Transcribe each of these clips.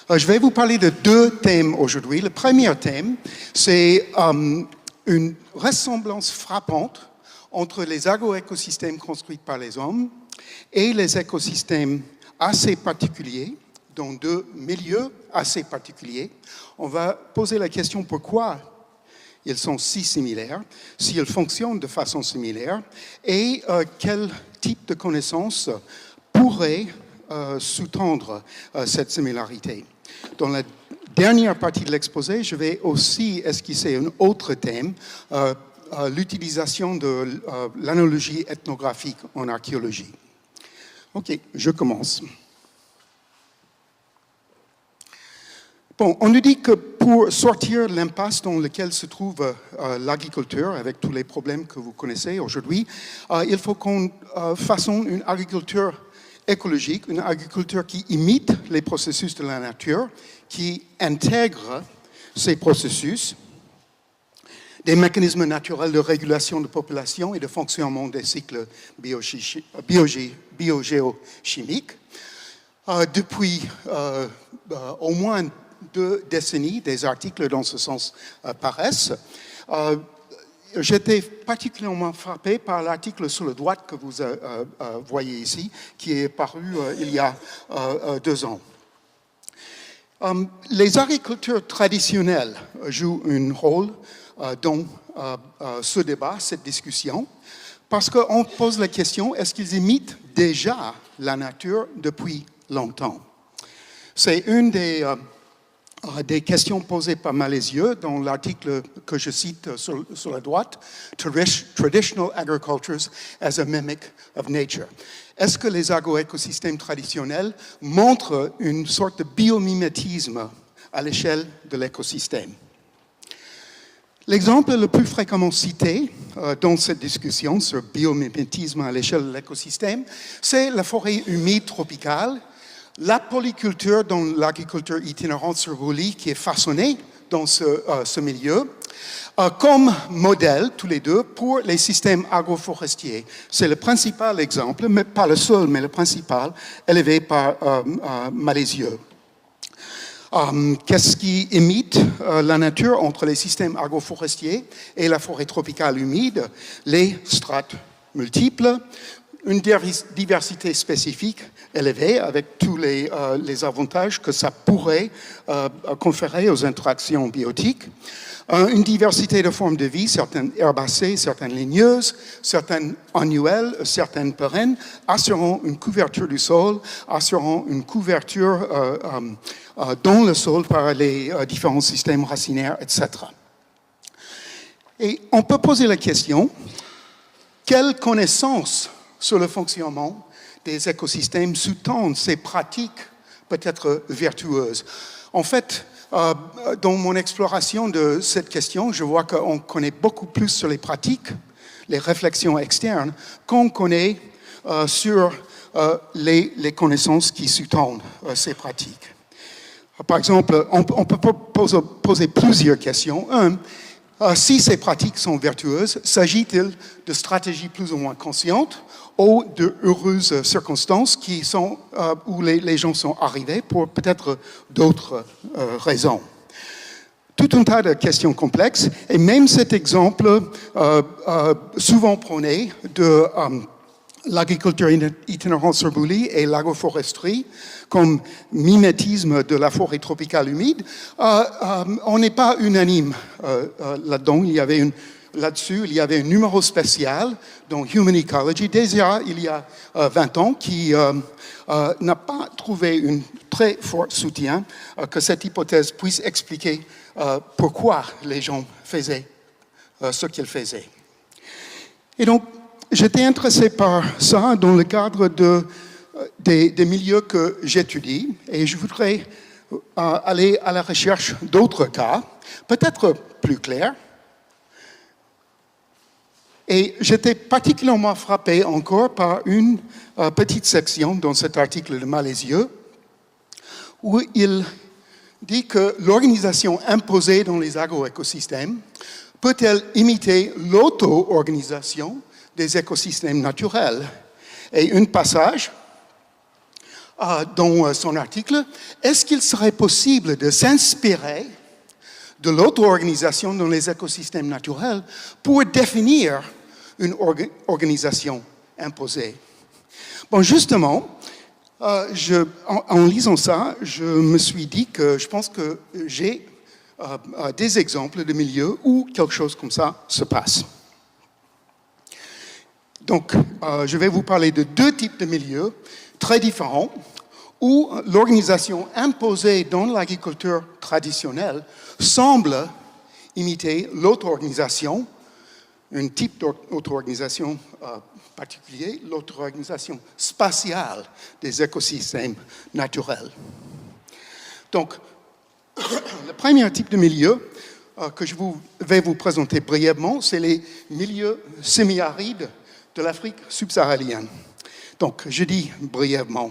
Je vais vous parler de deux thèmes aujourd'hui. Le premier thème, c'est une ressemblance frappante entre les agroécosystèmes construits par les hommes et les écosystèmes assez particuliers, dans deux milieux assez particuliers. On va poser la question pourquoi ils sont si similaires, s'ils fonctionnent de façon similaire, et quel type de connaissances pourrait sous-tendre cette similarité. Dans la dernière partie de l'exposé, je vais aussi esquisser un autre thème, l'utilisation de l'analogie ethnographique en archéologie. Ok, je commence. Bon, on nous dit que pour sortir de l'impasse dans laquelle se trouve l'agriculture, avec tous les problèmes que vous connaissez aujourd'hui, il faut qu'on façonne une agriculture écologique, une agriculture qui imite les processus de la nature, qui intègre ces processus, des mécanismes naturels de régulation de population et de fonctionnement des cycles biogéochimiques. Depuis au moins 2 décennies, des articles dans ce sens paraissent. J'étais particulièrement frappé par l'article sur la droite que vous voyez ici, qui est paru il y a 2 ans. Les agricultures traditionnelles jouent un rôle dans ce débat, cette discussion, parce qu'on pose la question, est-ce qu'ils imitent déjà la nature depuis longtemps? C'est une des questions posées par Malezieux dans l'article que je cite sur la droite, Traditional Agricultures as a Mimic of Nature. Est-ce que les agroécosystèmes traditionnels montrent une sorte de biomimétisme à l'échelle de l'écosystème? L'exemple le plus fréquemment cité dans cette discussion sur biomimétisme à l'échelle de l'écosystème, c'est la forêt humide tropicale, la polyculture dans l'agriculture itinérante sur roulis qui est façonnée dans ce milieu, comme modèle, tous les deux, pour les systèmes agroforestiers. C'est le principal exemple, mais pas le seul, mais le principal, élevé par Malezieux. Qu'est-ce qui imite la nature entre les systèmes agroforestiers et la forêt tropicale humide? Les strates multiples, une diversité spécifique élevée avec tous les avantages que ça pourrait conférer aux interactions biotiques, une diversité de formes de vie, certaines herbacées, certaines ligneuses, certaines annuelles, certaines pérennes, assurant une couverture du sol, assurant une couverture dans le sol par les différents systèmes racinaires, etc. Et on peut poser la question, quelle connaissance sur le fonctionnement des écosystèmes sous-tendent ces pratiques peut-être vertueuses? En fait, dans mon exploration de cette question, je vois qu'on connaît beaucoup plus sur les pratiques, les réflexions externes, qu'on connaît sur les connaissances qui sous-tendent ces pratiques. Par exemple, on peut poser plusieurs questions. Si ces pratiques sont vertueuses, s'agit-il de stratégies plus ou moins conscientes ou de heureuses circonstances qui sont, où les gens sont arrivés pour peut-être d'autres raisons? Tout un tas de questions complexes, et même cet exemple souvent prôné de l'agriculture itinérante sur roulis et l'agroforesterie comme mimétisme de la forêt tropicale humide, on n'est pas unanime là-dedans. Là-dessus, il y avait un numéro spécial dans Human Ecology, déjà il y a 20 ans, qui n'a pas trouvé un très fort soutien que cette hypothèse puisse expliquer pourquoi les gens faisaient ce qu'ils faisaient. Et donc, j'étais intéressé par ça dans le cadre des milieux que j'étudie, et je voudrais aller à la recherche d'autres cas, peut-être plus clairs. Et j'étais particulièrement frappé encore par une petite section dans cet article de Malezieux, où il dit que l'organisation imposée dans les agroécosystèmes peut-elle imiter l'auto-organisation des écosystèmes naturels? Et un passage dans son article, est-ce qu'il serait possible de s'inspirer de l'auto-organisation dans les écosystèmes naturels pour définir une organisation imposée? Bon, justement, en lisant ça, je me suis dit que je pense que j'ai des exemples de milieux où quelque chose comme ça se passe. Donc, je vais vous parler de deux types de milieux très différents où l'organisation imposée dans l'agriculture traditionnelle semble imiter l'auto-organisation, un type d'auto-organisation particulier, l'auto-organisation spatiale des écosystèmes naturels. Donc, le premier type de milieu que je vais vous présenter brièvement, c'est les milieux semi-arides de l'Afrique subsaharienne. Donc, je dis brièvement,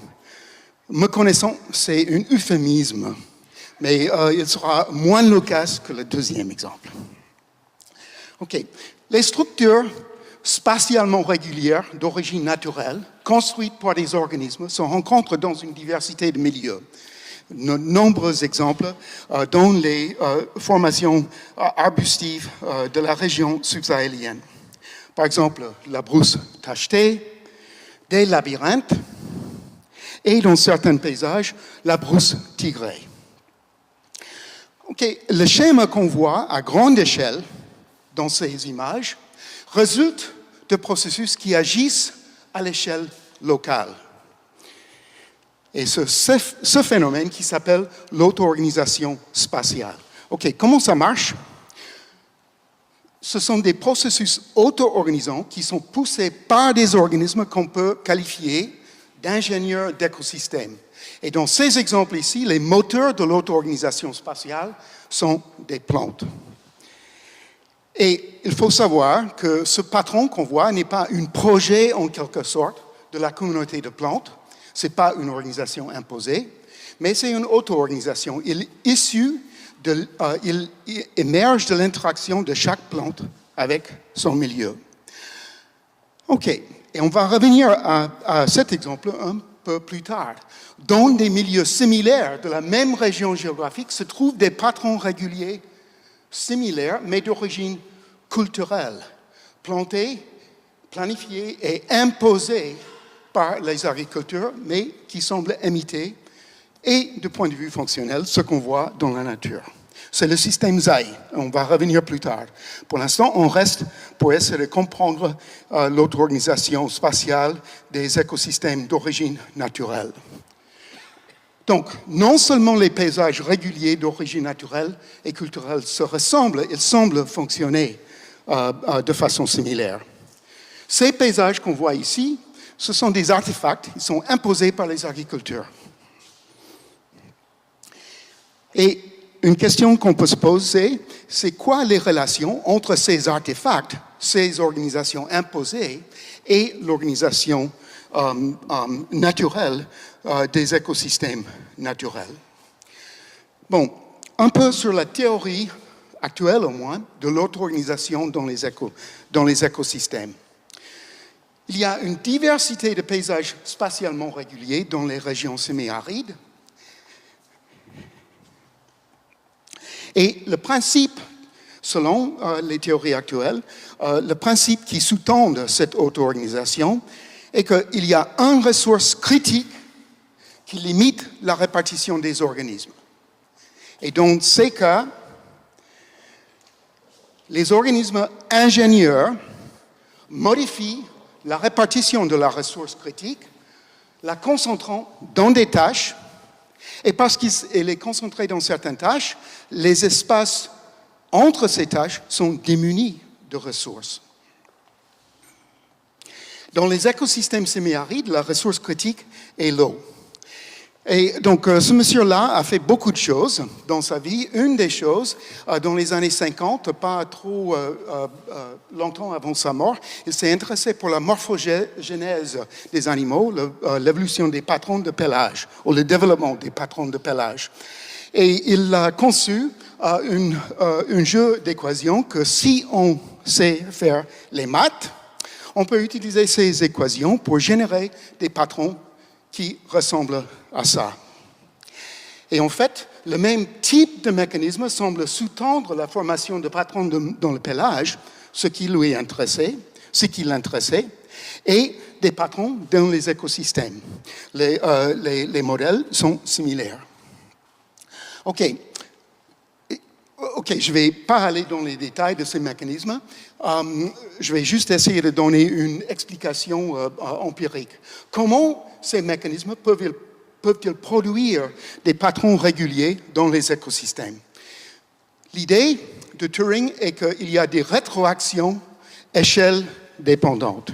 me connaissant, c'est un euphémisme, mais il sera moins loquace que le deuxième exemple. OK. Les structures spatialement régulières d'origine naturelle, construites par des organismes, se rencontrent dans une diversité de milieux. De nombreux exemples dans les formations arbustives de la région subsaharienne. Par exemple, la brousse tachetée, des labyrinthes, et dans certains paysages, la brousse tigrée. Okay. Le schéma qu'on voit à grande échelle dans ces images résulte de processus qui agissent à l'échelle locale. Et ce phénomène qui s'appelle l'auto-organisation spatiale. OK, comment ça marche? Ce sont des processus auto-organisants qui sont poussés par des organismes qu'on peut qualifier d'ingénieurs d'écosystèmes. Et dans ces exemples ici, les moteurs de l'auto-organisation spatiale sont des plantes. Et il faut savoir que ce patron qu'on voit n'est pas un projet en quelque sorte de la communauté de plantes, ce n'est pas une organisation imposée, mais c'est une auto-organisation. Il émerge de l'interaction de chaque plante avec son milieu. OK, et on va revenir à cet exemple un peu plus tard. Dans des milieux similaires de la même région géographique se trouvent des patrons réguliers similaires, mais d'origine culturelle, plantés, planifiés et imposés par les agriculteurs, mais qui semblent imiter, et du point de vue fonctionnel, ce qu'on voit dans la nature. C'est le système ZAI. On va revenir plus tard. Pour l'instant, on reste pour essayer de comprendre l'auto-organisation spatiale des écosystèmes d'origine naturelle. Donc, non seulement les paysages réguliers d'origine naturelle et culturelle se ressemblent, ils semblent fonctionner de façon similaire. Ces paysages qu'on voit ici, ce sont des artefacts, ils sont imposés par les agriculteurs. Et une question qu'on peut se poser, c'est quoi les relations entre ces artefacts, ces organisations imposées et l'organisation naturelle des écosystèmes naturels? Bon, un peu sur la théorie actuelle au moins de l'auto-organisation dans les écosystèmes. Il y a une diversité de paysages spatialement réguliers dans les régions semi-arides. Et le principe, selon les théories actuelles, le principe qui sous-tend cette auto-organisation est qu'il y a une ressource critique qui limite la répartition des organismes. Et dans ces cas, les organismes ingénieurs modifient la répartition de la ressource critique, la concentrant dans des tâches, et parce qu'elle est concentrée dans certaines tâches, les espaces entre ces tâches sont démunis de ressources. Dans les écosystèmes semi-arides, la ressource critique est l'eau. Et donc, ce monsieur-là a fait beaucoup de choses dans sa vie. Une des choses, dans les années 50, pas trop longtemps avant sa mort, il s'est intéressé pour la morphogénèse des animaux, l'évolution des patrons de pelage, ou le développement des patrons de pelage. Et il a conçu un jeu d'équations que si on sait faire les maths, on peut utiliser ces équations pour générer des patrons qui ressemble à ça. Et en fait, le même type de mécanisme semble sous-tendre la formation de patrons dans le pelage, ce qui l'intéressait, et des patrons dans les écosystèmes. Les modèles sont similaires. OK, je ne vais pas aller dans les détails de ces mécanismes. Je vais juste essayer de donner une explication empirique. Comment ces mécanismes peuvent-ils produire des patrons réguliers dans les écosystèmes? L'idée de Turing est qu'il y a des rétroactions échelle dépendantes.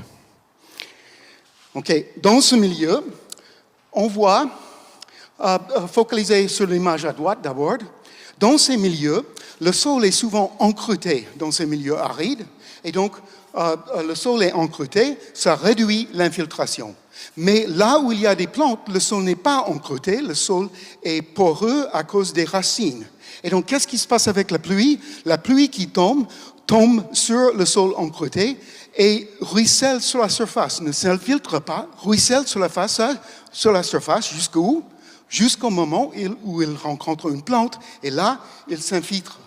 Okay. Dans ce milieu, on voit, focaliser sur l'image à droite d'abord, dans ces milieux, le sol est souvent encruté dans ces milieux arides, et donc le sol est encruté, ça réduit l'infiltration. Mais là où il y a des plantes, le sol n'est pas encruté, le sol est poreux à cause des racines. Et donc, qu'est-ce qui se passe avec la pluie? La pluie qui tombe sur le sol encruté et ruisselle sur la surface, ne s'infiltre pas, ruisselle sur la surface jusqu'où? Jusqu'au moment où il rencontre une plante, et là, il s'infiltre.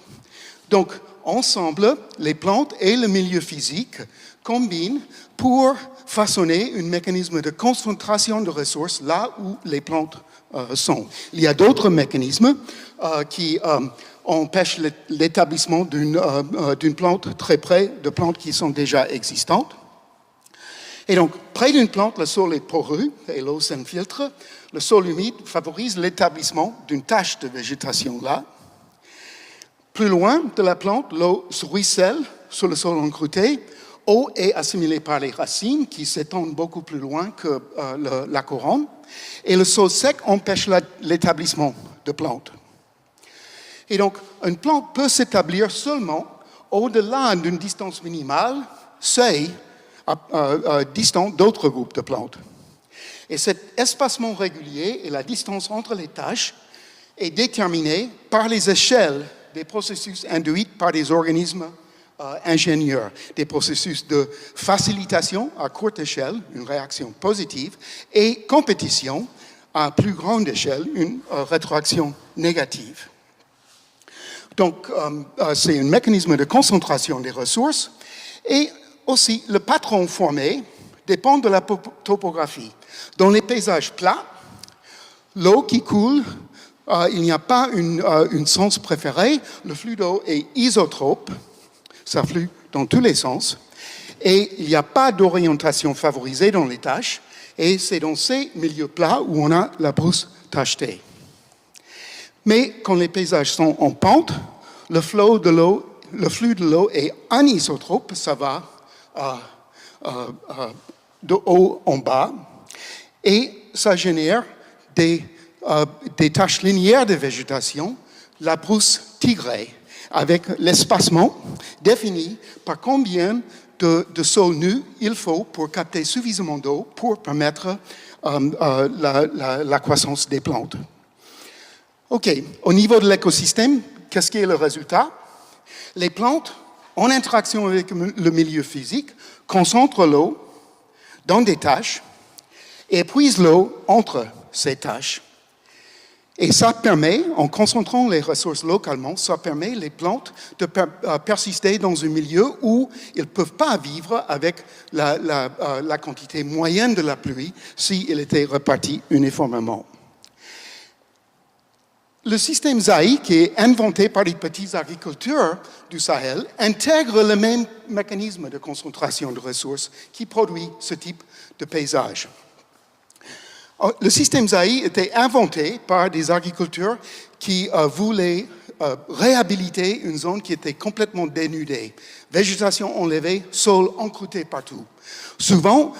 Donc, ensemble, les plantes et le milieu physique combinent pour façonner un mécanisme de concentration de ressources là où les plantes sont. Il y a d'autres mécanismes qui empêchent l'établissement d'une plante très près de plantes qui sont déjà existantes. Et donc, près d'une plante, le sol est poreux et l'eau s'infiltre. Le sol humide favorise l'établissement d'une tache de végétation là. Plus loin de la plante, l'eau se ruisselle sur le sol encruté. Eau est assimilée par les racines qui s'étendent beaucoup plus loin que la couronne. Et le sol sec empêche l'établissement de plantes. Et donc, une plante peut s'établir seulement au-delà d'une distance minimale, seuil, distant d'autres groupes de plantes. Et cet espacement régulier et la distance entre les tâches est déterminée par les échelles des processus induits par des organismes ingénieurs, des processus de facilitation à courte échelle, une réaction positive, et compétition à plus grande échelle, une rétroaction négative. Donc, c'est un mécanisme de concentration des ressources, et aussi le patron formé dépend de la topographie. Dans les paysages plats, l'eau qui coule, il n'y a pas une sens préféré, le flux d'eau est isotrope, ça flue dans tous les sens, et il n'y a pas d'orientation favorisée dans les tâches, et c'est dans ces milieux plats où on a la brousse tachetée. Mais quand les paysages sont en pente, le flux de l'eau est anisotrope, ça va de haut en bas, et ça génère des taches linéaires de végétation, la brousse tigrée, avec l'espacement défini par combien de sol nu il faut pour capter suffisamment d'eau pour permettre la croissance des plantes. OK, au niveau de l'écosystème, qu'est-ce qui est le résultat? Les plantes, en interaction avec le milieu physique, concentrent l'eau dans des taches et épuisent l'eau entre ces taches. Et ça permet, en concentrant les ressources localement, ça permet les plantes de persister dans un milieu où ils ne peuvent pas vivre avec la quantité moyenne de la pluie s'il était réparti uniformément. Le système ZAI, qui est inventé par les petits agriculteurs du Sahel, intègre le même mécanisme de concentration de ressources qui produit ce type de paysage. Le système ZAI était inventé par des agriculteurs qui voulaient réhabiliter une zone qui était complètement dénudée. Végétation enlevée, sol encrouté partout. Souvent,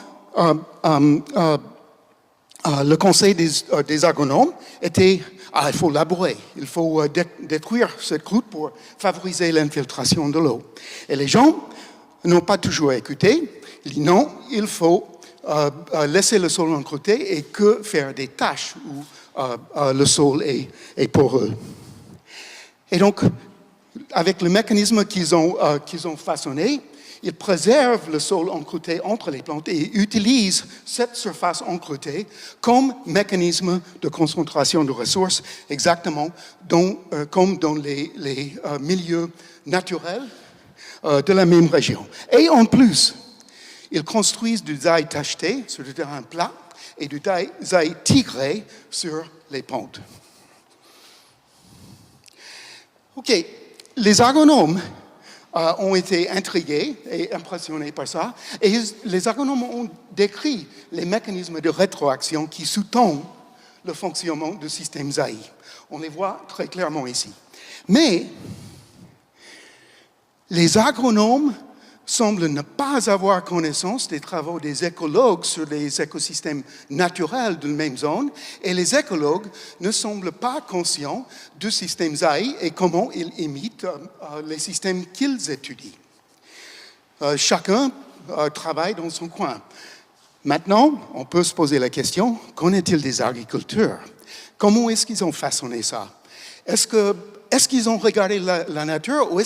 le conseil des agronomes était il faut labourer, il faut détruire cette croûte pour favoriser l'infiltration de l'eau. Et les gens n'ont pas toujours écouté. Ils disent non, il faut laisser le sol encrouté et que faire des tâches où le sol est poreux. Et donc, avec le mécanisme qu'ils ont façonné, Ils préservent le sol encroûté entre les plantes et utilisent cette surface encroûtée comme mécanisme de concentration de ressources, exactement comme dans les milieux naturels de la même région. Et en plus, ils construisent du zaï tacheté sur du terrain plat et du zaï tigré sur les pentes. OK, les agronomes ont été intrigués et impressionnés par ça, et les agronomes ont décrit les mécanismes de rétroaction qui sous-tendent le fonctionnement du système zaï. On les voit très clairement ici. Mais les agronomes semblent ne pas avoir connaissance des travaux des écologues sur les écosystèmes naturels d'une même zone, et les écologues ne semblent pas conscients du système zaï et comment il imite les systèmes qu'ils étudient. Chacun travaille dans son coin. Maintenant, on peut se poser la question, qu'en est-il des agriculteurs? Comment est-ce qu'ils ont façonné ça? Est-ce qu'ils ont regardé la nature ou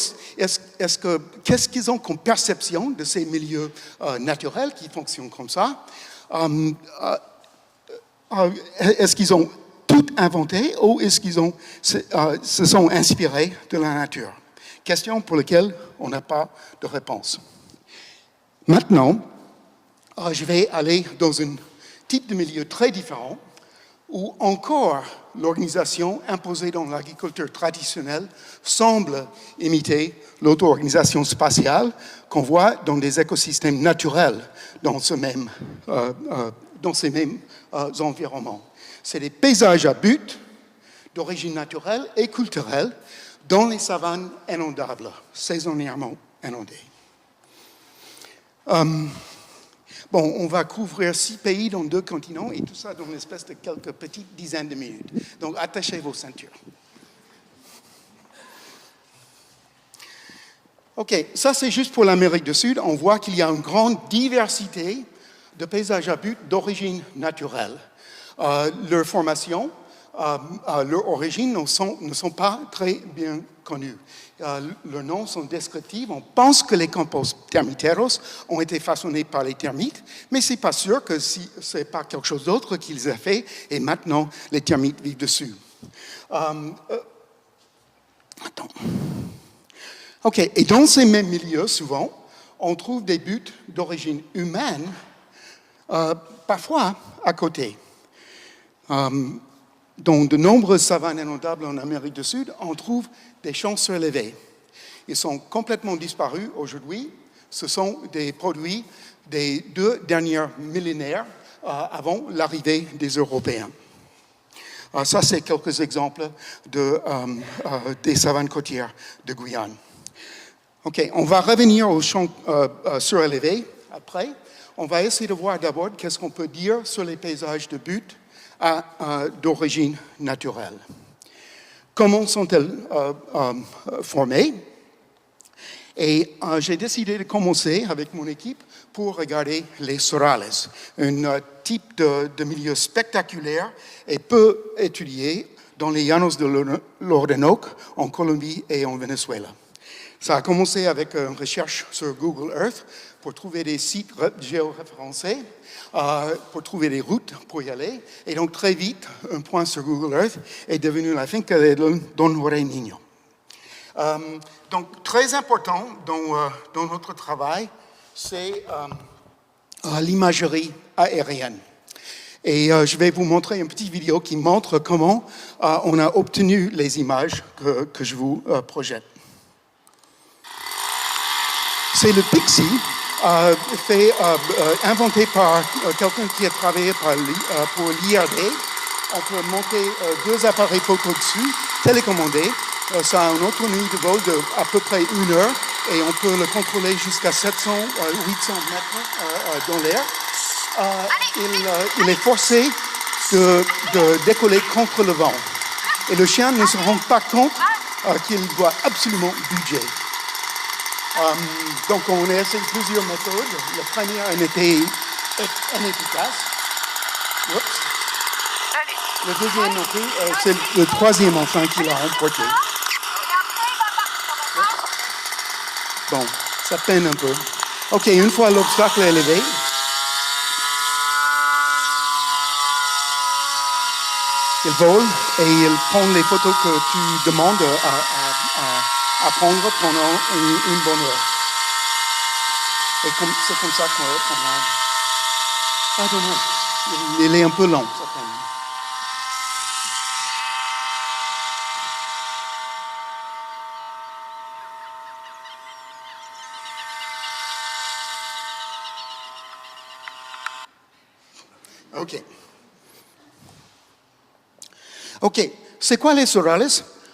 qu'est-ce qu'ils ont comme perception de ces milieux naturels qui fonctionnent comme ça? Est-ce qu'ils ont tout inventé ou est-ce qu'ils se sont inspirés de la nature? Question pour laquelle on n'a pas de réponse. Maintenant, je vais aller dans un type de milieu très différent où encore l'organisation imposée dans l'agriculture traditionnelle semble imiter l'auto-organisation spatiale qu'on voit dans des écosystèmes naturels dans ces mêmes environnements. C'est des paysages à but d'origine naturelle et culturelle dans les savanes inondables, saisonnièrement inondées. Bon, on va couvrir 6 pays dans 2 continents et tout ça dans l'espace de quelques petites dizaines de minutes. Donc, attachez vos ceintures. OK, ça c'est juste pour l'Amérique du Sud. On voit qu'il y a une grande diversité de paysages à but d'origine naturelle. Leur formation, leur origine ne sont pas très bien connues. Leurs noms sont descriptifs. On pense que les campos termiteros ont été façonnés par les termites, mais ce n'est pas sûr que ce n'est pas quelque chose d'autre qu'ils aient fait, et maintenant les termites vivent dessus. Attends. OK, et dans ces mêmes milieux, souvent, on trouve des buts d'origine humaine, parfois à côté. Dans de nombreuses savanes inondables en Amérique du Sud, on trouve des champs surélevés. Ils sont complètement disparus aujourd'hui. Ce sont des produits des 2 derniers millénaires avant l'arrivée des Européens. Ça, c'est quelques exemples des savanes côtières de Guyane. OK, on va revenir aux champs surélevés après. On va essayer de voir d'abord qu'est-ce qu'on peut dire sur les paysages de but d'origine naturelle. Comment sont-elles formées? Et j'ai décidé de commencer avec mon équipe pour regarder les sorales, un type de milieu spectaculaire et peu étudié dans les llanos de l'Orinoco, en Colombie et en Venezuela. Ça a commencé avec une recherche sur Google Earth pour trouver des sites géoréférencés, pour trouver des routes pour y aller. Et donc, très vite, un point sur Google Earth est devenu la finca de Don Jorge Niño. Donc, très important dans notre travail, c'est l'imagerie aérienne. Et je vais vous montrer une petite vidéo qui montre comment on a obtenu les images que je vous projette. C'est le Pixie, inventé par quelqu'un qui a travaillé pour l'IRD. On peut monter 2 appareils photo dessus, télécommandés. Ça a une autonomie de vol d'à peu près 1 heure et on peut le contrôler jusqu'à 700, 800 mètres dans l'air. Il est forcé de décoller contre le vent. Et le chien ne se rend pas compte qu'il doit absolument bouger. Donc, on a essayé plusieurs méthodes. La première était inefficace. Oups. Le deuxième non plus. C'est le troisième, enfin, qui l'a remporté. Bon, ça peine un peu. OK, une fois l'obstacle élevé, il vole et il prend les photos que tu demandes à prendre pendant une bonne heure. Et c'est comme ça qu'on a... I don't know. Il est un peu lent, certainement. OK. OK. C'est quoi les Sorales?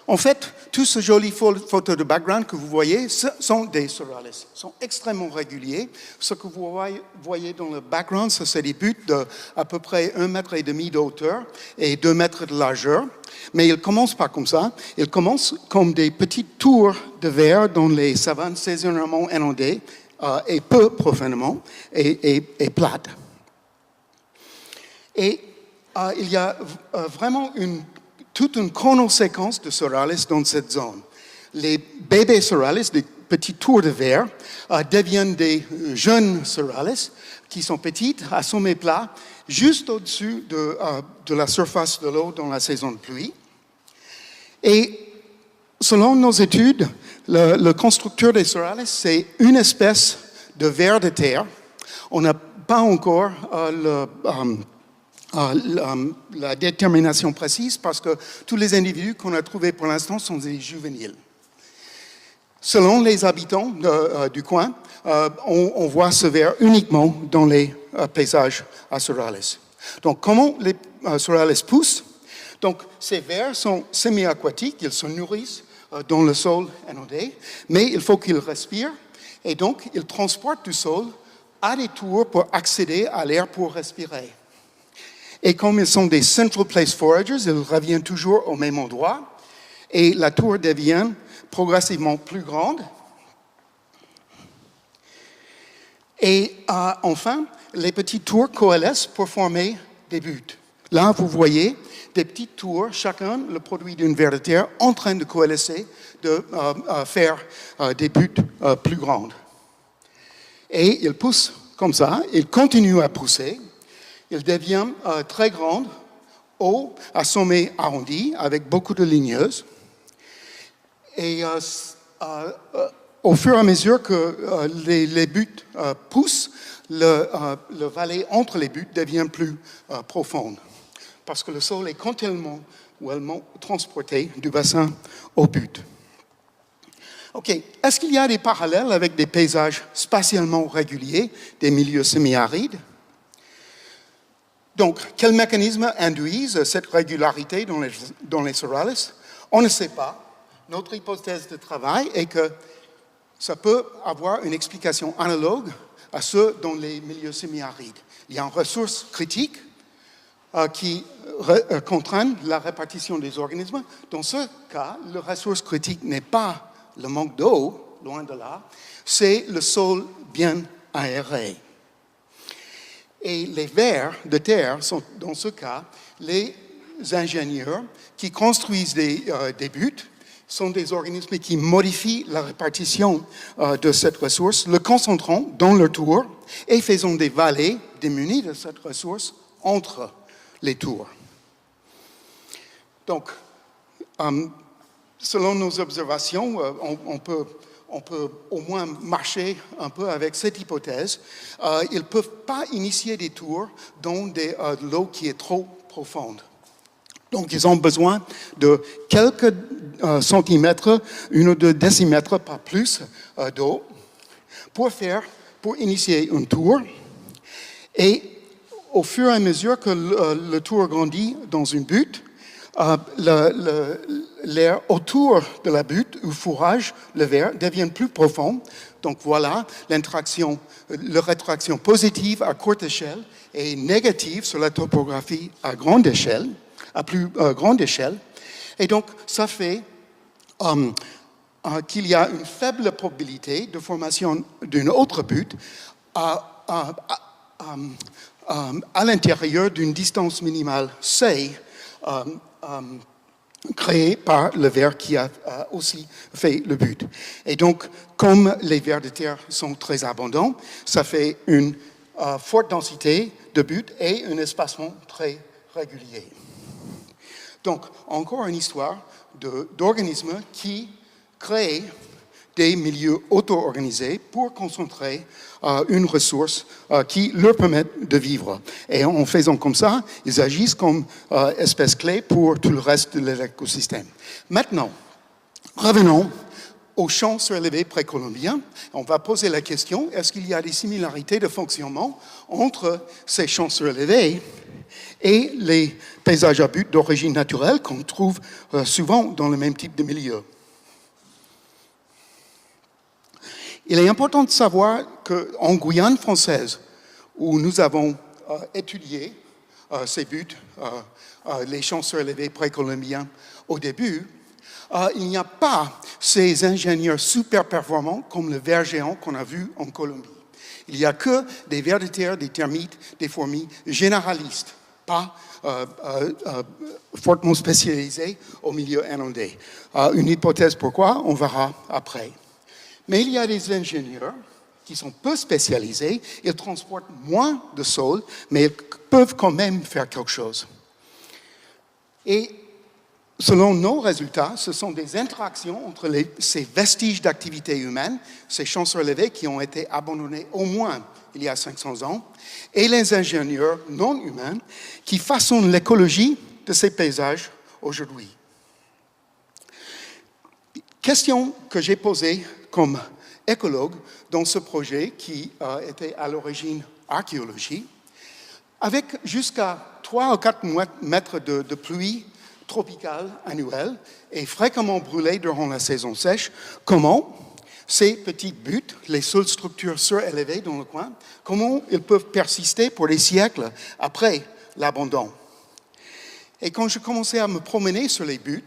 En fait, tous ces jolies photos de background que vous voyez sont des Sorales. Ils sont extrêmement réguliers. Ce que vous voyez dans le background, c'est des buts d'à peu près 1,5 mètre de hauteur et 2 mètres de largeur. Mais ils ne commencent pas comme ça. Ils commencent comme des petites tours de verre dans les savanes saisonnièrement inondées et peu profondément et plates. Et il y a vraiment toute une chronoséquence de Sorales dans cette zone. Les bébés Sorales, des petits tours de verre, deviennent des jeunes Sorales qui sont petites, à sommet plat, juste au-dessus de la surface de l'eau dans la saison de pluie. Et selon nos études, le constructeur des Sorales, c'est une espèce de ver de terre. On n'a pas encore la détermination précise parce que tous les individus qu'on a trouvés pour l'instant sont des juvéniles. Selon les habitants du coin, on voit ce ver uniquement dans les paysages à Sorales. Donc, comment les Sorales poussent? Donc, ces vers sont semi-aquatiques, ils se nourrissent dans le sol inondé, mais il faut qu'ils respirent et donc ils transportent du sol à des tours pour accéder à l'air pour respirer. Et comme ils sont des Central Place Foragers, ils reviennent toujours au même endroit. Et la tour devient progressivement plus grande. Et enfin, les petites tours coalescent pour former des buttes. Là, vous voyez des petites tours, chacun le produit d'une ver de terre, en train de coalescer, de faire des buttes plus grandes. Et ils poussent comme ça, ils continuent à pousser. Il devient très grand, haut, à sommet arrondi, avec beaucoup de ligneuses. Et au fur et à mesure que les buttes poussent, le vallée entre les buttes devient plus profonde. Parce que le sol est continuellement transporté du bassin au but. OK. Est-ce qu'il y a des parallèles avec des paysages spatialement réguliers, des milieux semi-arides? Donc, quels mécanismes induisent cette régularité dans les Sorales? On ne sait pas. Notre hypothèse de travail est que ça peut avoir une explication analogue à ceux dans les milieux semi-arides. Il y a une ressource critique qui contraint la répartition des organismes. Dans ce cas, la ressource critique n'est pas le manque d'eau, loin de là, c'est le sol bien aéré. Et les vers de terre sont, dans ce cas, les ingénieurs qui construisent des buts, sont des organismes qui modifient la répartition de cette ressource, le concentrant dans leur tour et faisant des vallées démunies de cette ressource entre les tours. Donc, selon nos observations, on peut au moins marcher un peu avec cette hypothèse. Ils ne peuvent pas initier des tours dans de l'eau qui est trop profonde. Donc, ils ont besoin de quelques centimètres, 1 ou 2 décimètres, pas plus, d'eau pour initier un tour. Et au fur et à mesure que le tour grandit dans une butte, l'air autour de la butte, ou fourrage, le verre, devient plus profond. Donc voilà, la rétraction positive à courte échelle et négative sur la topographie à grande échelle, à plus grande échelle. Et donc, ça fait qu'il y a une faible probabilité de formation d'une autre butte à l'intérieur d'une distance minimale C créé par le ver qui a aussi fait le but. Et donc, comme les vers de terre sont très abondants, ça fait une forte densité de buts et un espacement très régulier. Donc, encore une histoire d'organismes qui créent des milieux auto-organisés pour concentrer une ressource qui leur permet de vivre. Et en faisant comme ça, ils agissent comme espèces clés pour tout le reste de l'écosystème. Maintenant, revenons aux champs surélevés précolombiens. On va poser la question, est-ce qu'il y a des similarités de fonctionnement entre ces champs surélevés et les paysages à but d'origine naturelle qu'on trouve souvent dans le même type de milieu? Il est important de savoir qu'en Guyane française, où nous avons étudié ces buts, les champs surélevés précolombiens au début, il n'y a pas ces ingénieurs super performants comme le ver géant qu'on a vu en Colombie. Il n'y a que des vers de terre, des termites, des fourmis généralistes, pas fortement spécialisés au milieu inondé. Une hypothèse pourquoi, on verra après. Mais il y a des ingénieurs qui sont peu spécialisés, ils transportent moins de sol, mais ils peuvent quand même faire quelque chose. Et selon nos résultats, ce sont des interactions entre ces vestiges d'activité humaine, ces champs surélevés qui ont été abandonnés au moins il y a 500 ans, et les ingénieurs non humains qui façonnent l'écologie de ces paysages aujourd'hui. Question que j'ai posée comme écologue dans ce projet qui était à l'origine archéologie, avec jusqu'à 3 ou 4 mètres de pluie tropicale annuelle et fréquemment brûlée durant la saison sèche, comment ces petits buts, les seules structures surélevées dans le coin, comment ils peuvent persister pour des siècles après l'abandon. Et quand je commençais à me promener sur les buts,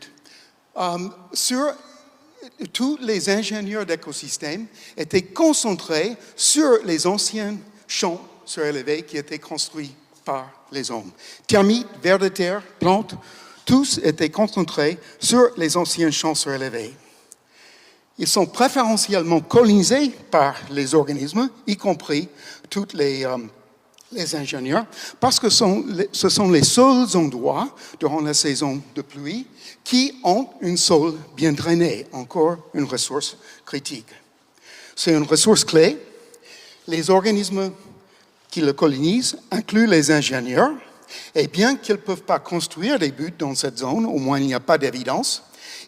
tous les ingénieurs d'écosystèmes étaient concentrés sur les anciens champs surélevés qui étaient construits par les hommes. Termites, vers de terre, plantes, tous étaient concentrés sur les anciens champs surélevés. Ils sont préférentiellement colonisés par les organismes, y compris tous les ingénieurs, parce que ce sont les seuls endroits durant la saison de pluie qui ont une sol bien drainée, encore une ressource critique. C'est une ressource clé. Les organismes qui le colonisent incluent les ingénieurs, et bien qu'ils ne peuvent pas construire des buts dans cette zone, au moins il n'y a pas d'évidence,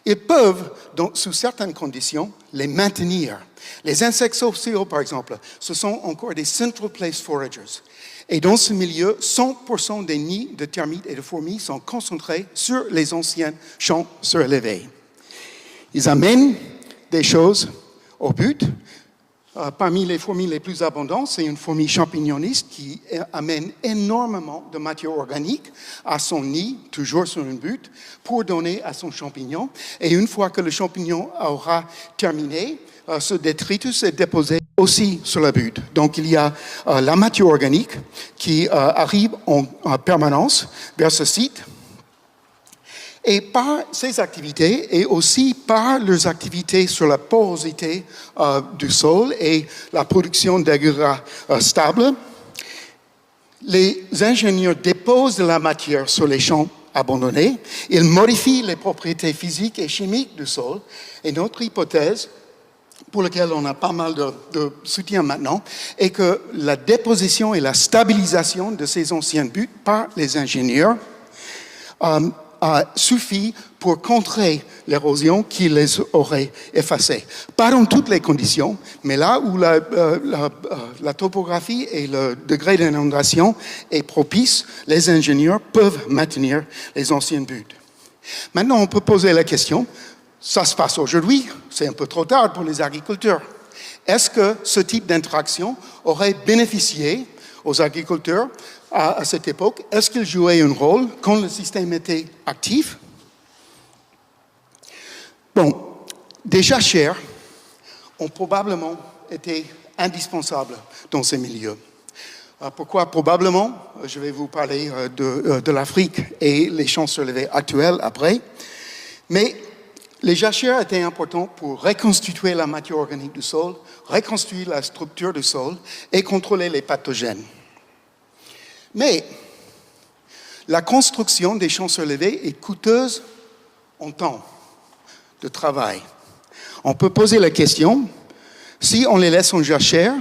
ils peuvent, sous certaines conditions, les maintenir. Les insectes sociaux, par exemple, ce sont encore des Central Place Foragers. Et dans ce milieu, 100% des nids de termites et de fourmis sont concentrés sur les anciens champs surélevés. Ils amènent des choses au but. Parmi les fourmis les plus abondantes, c'est une fourmi champignoniste qui amène énormément de matière organique à son nid, toujours sur une butte, pour donner à son champignon. Et une fois que le champignon aura terminé, ce détritus est déposé aussi sur la butte. Donc il y a la matière organique qui arrive en permanence vers ce site. Et par ces activités, et aussi par leurs activités sur la porosité du sol et la production d'agréats stables, les ingénieurs déposent de la matière sur les champs abandonnés, ils modifient les propriétés physiques et chimiques du sol, et notre hypothèse, pour laquelle on a pas mal de soutien maintenant, est que la déposition et la stabilisation de ces anciens buts par les ingénieurs suffit pour contrer l'érosion qui les aurait effacés. Pas dans toutes les conditions, mais là où la topographie et le degré d'inondation est propice, les ingénieurs peuvent maintenir les anciens buts. Maintenant, on peut poser la question, ça se passe aujourd'hui, c'est un peu trop tard pour les agriculteurs. Est-ce que ce type d'interaction aurait bénéficié aux agriculteurs à cette époque? Est-ce qu'ils jouaient un rôle quand le système était actif? Bon, des jachères ont probablement été indispensables dans ces milieux. Pourquoi probablement? Je vais vous parler de l'Afrique et les champs surélevés actuels après. Mais les jachères étaient importants pour reconstituer la matière organique du sol, reconstruire la structure du sol et contrôler les pathogènes. Mais la construction des champs surélevés est coûteuse en temps de travail. On peut poser la question, si on les laisse en jachère,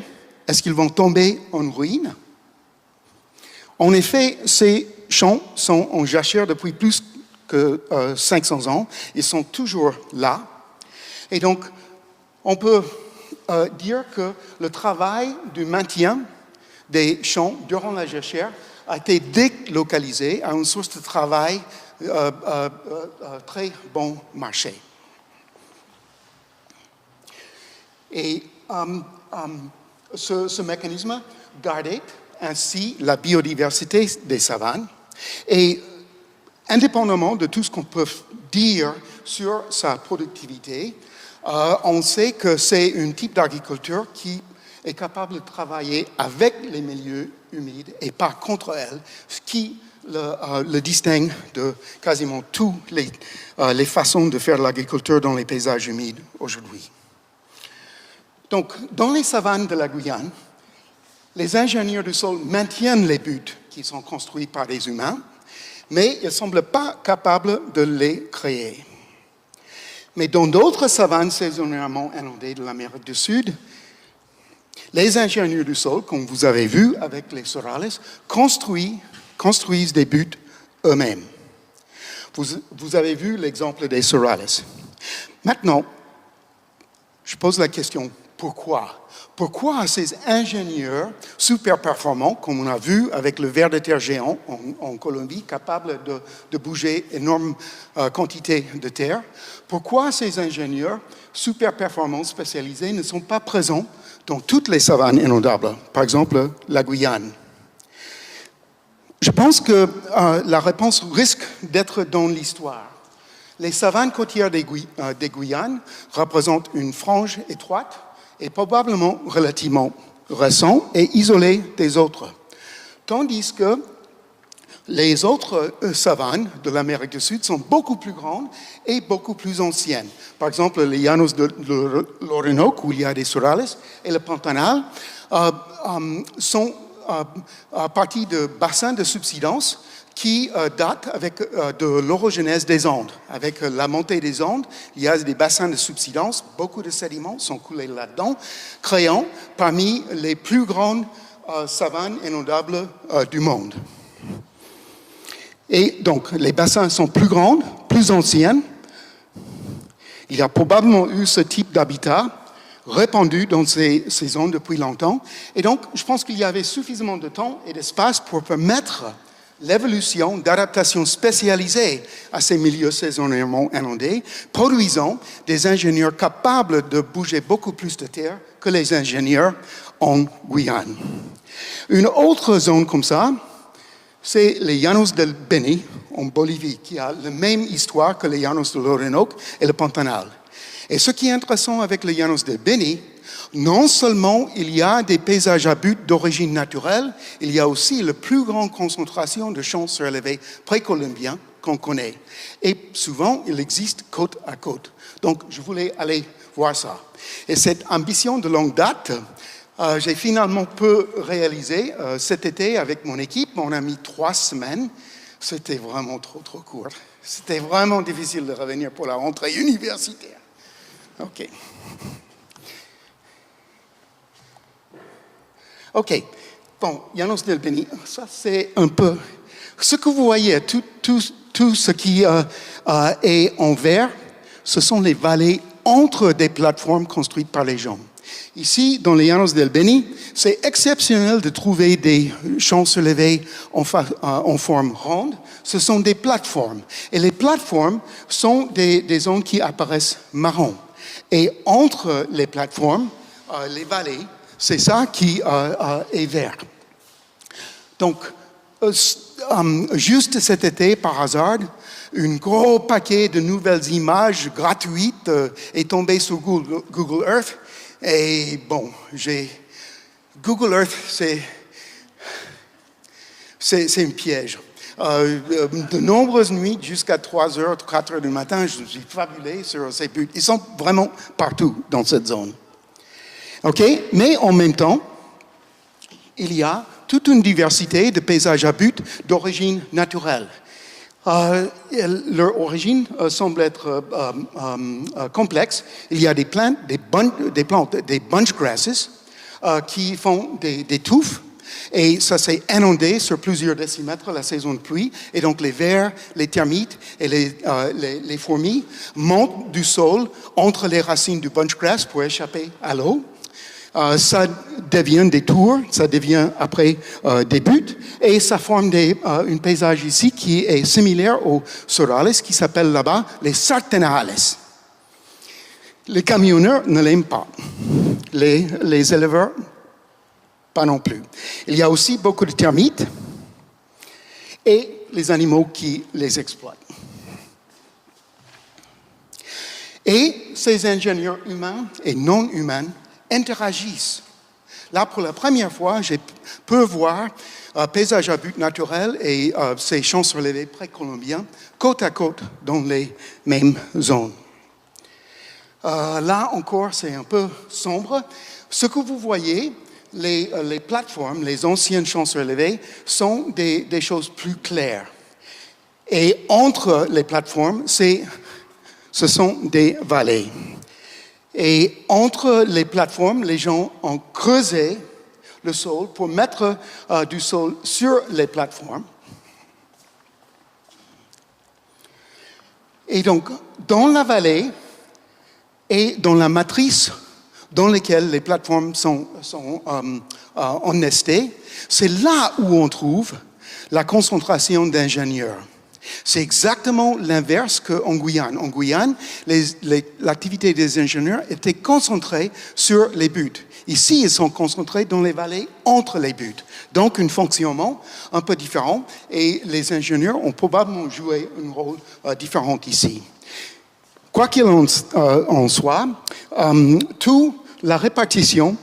est-ce qu'ils vont tomber en ruine? En effet, ces champs sont en jachère depuis plus que 500 ans. Ils sont toujours là. Et donc, on peut dire que le travail du maintien des champs durant la jachère a été délocalisé à une source de travail très bon marché. Et ce mécanisme gardait ainsi la biodiversité des savanes. Et indépendamment de tout ce qu'on peut dire sur sa productivité, on sait que c'est un type d'agriculture qui est capable de travailler avec les milieux humides et pas contre elles, ce qui le distingue de quasiment toutes les façons de faire de l'agriculture dans les paysages humides aujourd'hui. Donc, dans les savanes de la Guyane, les ingénieurs du sol maintiennent les buts qui sont construits par les humains, mais ils ne semblent pas capables de les créer. Mais dans d'autres savanes saisonnièrement inondées de l'Amérique du Sud, les ingénieurs du sol, comme vous avez vu avec les sorales, construisent des buts eux-mêmes. Vous avez vu l'exemple des sorales. Maintenant, je pose la question, pourquoi? Pourquoi ces ingénieurs super performants, comme on a vu avec le ver de terre géant en Colombie, capables de bouger énormes quantités de terre, pourquoi ces ingénieurs super performants spécialisés ne sont pas présents dans toutes les savanes inondables, par exemple la Guyane? Je pense que la réponse risque d'être dans l'histoire. Les savanes côtières des Guyanes représentent une frange étroite et probablement relativement récente et isolée des autres. Tandis que les autres savanes de l'Amérique du Sud sont beaucoup plus grandes et beaucoup plus anciennes. Par exemple, les llanos de l'Orinoco, où il y a des sorales, et le Pantanal sont partie de bassins de subsidence qui datent de l'orogenèse des Andes. Avec la montée des Andes, il y a des bassins de subsidence, beaucoup de sédiments sont coulés là-dedans, créant parmi les plus grandes savanes inondables du monde. Et donc, les bassins sont plus grands, plus anciens. Il y a probablement eu ce type d'habitat répandu dans ces zones depuis longtemps. Et donc, je pense qu'il y avait suffisamment de temps et d'espace pour permettre l'évolution d'adaptations spécialisées à ces milieux saisonnièrement inondés, produisant des ingénieurs capables de bouger beaucoup plus de terre que les ingénieurs en Guyane. Une autre zone comme ça, c'est les llanos del Beni, en Bolivie, qui a la même histoire que les llanos de l'Orinoco et le Pantanal. Et ce qui est intéressant avec les llanos del Beni, non seulement il y a des paysages à but d'origine naturelle, il y a aussi la plus grande concentration de champs surélevés précolombiens qu'on connaît. Et souvent, il existe côte à côte. Donc, je voulais aller voir ça. Et cette ambition de longue date, j'ai finalement pu réaliser cet été avec mon équipe. On a mis 3 semaines. C'était vraiment trop court. C'était vraiment difficile de revenir pour la rentrée universitaire. OK. OK. Bon, Llanos del Beni, ça c'est un peu... Ce que vous voyez, tout ce qui est en vert, ce sont les vallées entre des plateformes construites par les gens. Ici, dans les Llanos del Beni, c'est exceptionnel de trouver des champs surélevés en forme ronde. Ce sont des plateformes. Et les plateformes sont des zones qui apparaissent marron. Et entre les plateformes, les vallées, c'est ça qui est vert. Donc, juste cet été, par hasard, un gros paquet de nouvelles images gratuites est tombé sur Google Earth. Et bon, Google Earth, c'est un piège. De nombreuses nuits, jusqu'à 3 heures, 4 heures du matin, je suis fabulé sur ces buttes. Ils sont vraiment partout dans cette zone. OK? Mais en même temps, il y a toute une diversité de paysages à butte d'origine naturelle. Leur origine semble être complexe. Il y a des plantes, des bunch grasses qui font des touffes. Et ça s'est inondé sur plusieurs décimètres la saison de pluie. Et donc les vers, les termites et les fourmis montent du sol entre les racines du bunch grass pour échapper à l'eau. Ça devient des tours, ça devient après des buttes, et ça forme un paysage ici qui est similaire aux sorales, qui s'appelle là-bas les sartenales. Les camionneurs ne l'aiment pas, les éleveurs pas non plus. Il y a aussi beaucoup de termites et les animaux qui les exploitent. Et ces ingénieurs humains et non humains interagissent. Là, pour la première fois, je peux voir paysage à but naturel et ces champs surélevés précolombiens côte à côte dans les mêmes zones. Là encore, c'est un peu sombre. Ce que vous voyez, les plateformes, les anciennes champs surélevés, sont des choses plus claires. Et entre les plateformes, ce sont des vallées. Et entre les plateformes, les gens ont creusé le sol pour mettre du sol sur les plateformes. Et donc, dans la vallée et dans la matrice dans laquelle les plateformes sont ennestées, c'est là où on trouve la concentration d'ingénieurs. C'est exactement l'inverse qu'en Guyane. En Guyane, l'activité des ingénieurs était concentrée sur les buttes. Ici, ils sont concentrés dans les vallées entre les buttes. Donc, un fonctionnement un peu différent et les ingénieurs ont probablement joué un rôle différent ici. Quoi qu'il en soit, toute la répartition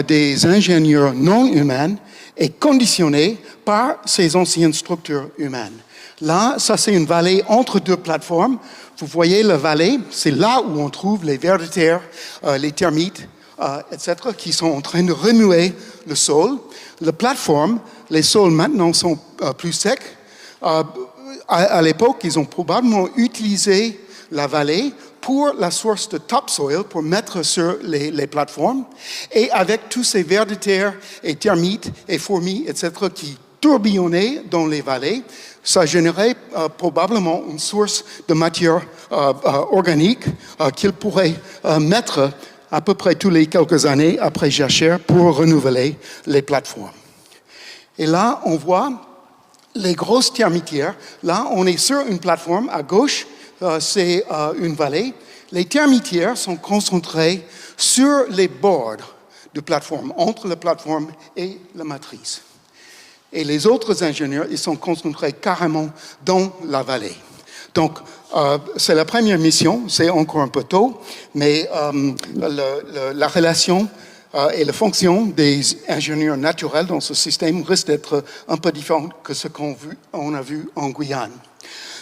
des ingénieurs non humains est conditionnée par ces anciennes structures humaines. Là, ça c'est une vallée entre deux plateformes. Vous voyez la vallée, c'est là où on trouve les vers de terre, les termites, etc., qui sont en train de remuer le sol. La plateforme, les sols maintenant sont plus secs. À l'époque, ils ont probablement utilisé la vallée pour la source de topsoil, pour mettre sur les plateformes. Et avec tous ces vers de terre et termites et fourmis, etc., qui tourbillonnaient dans les vallées, ça générait probablement une source de matière organique qu'ils pourraient mettre à peu près tous les quelques années après jachère pour renouveler les plateformes. Et là, on voit les grosses termitières. Là, on est sur une plateforme. À gauche, c'est une vallée. Les termitières sont concentrées sur les bords de plateforme, entre la plateforme et la matrice. Et les autres ingénieurs, ils sont concentrés carrément dans la vallée. Donc, c'est la première mission, c'est encore un peu tôt, mais la relation et la fonction des ingénieurs naturels dans ce système risque d'être un peu différente que ce qu'on a vu en Guyane.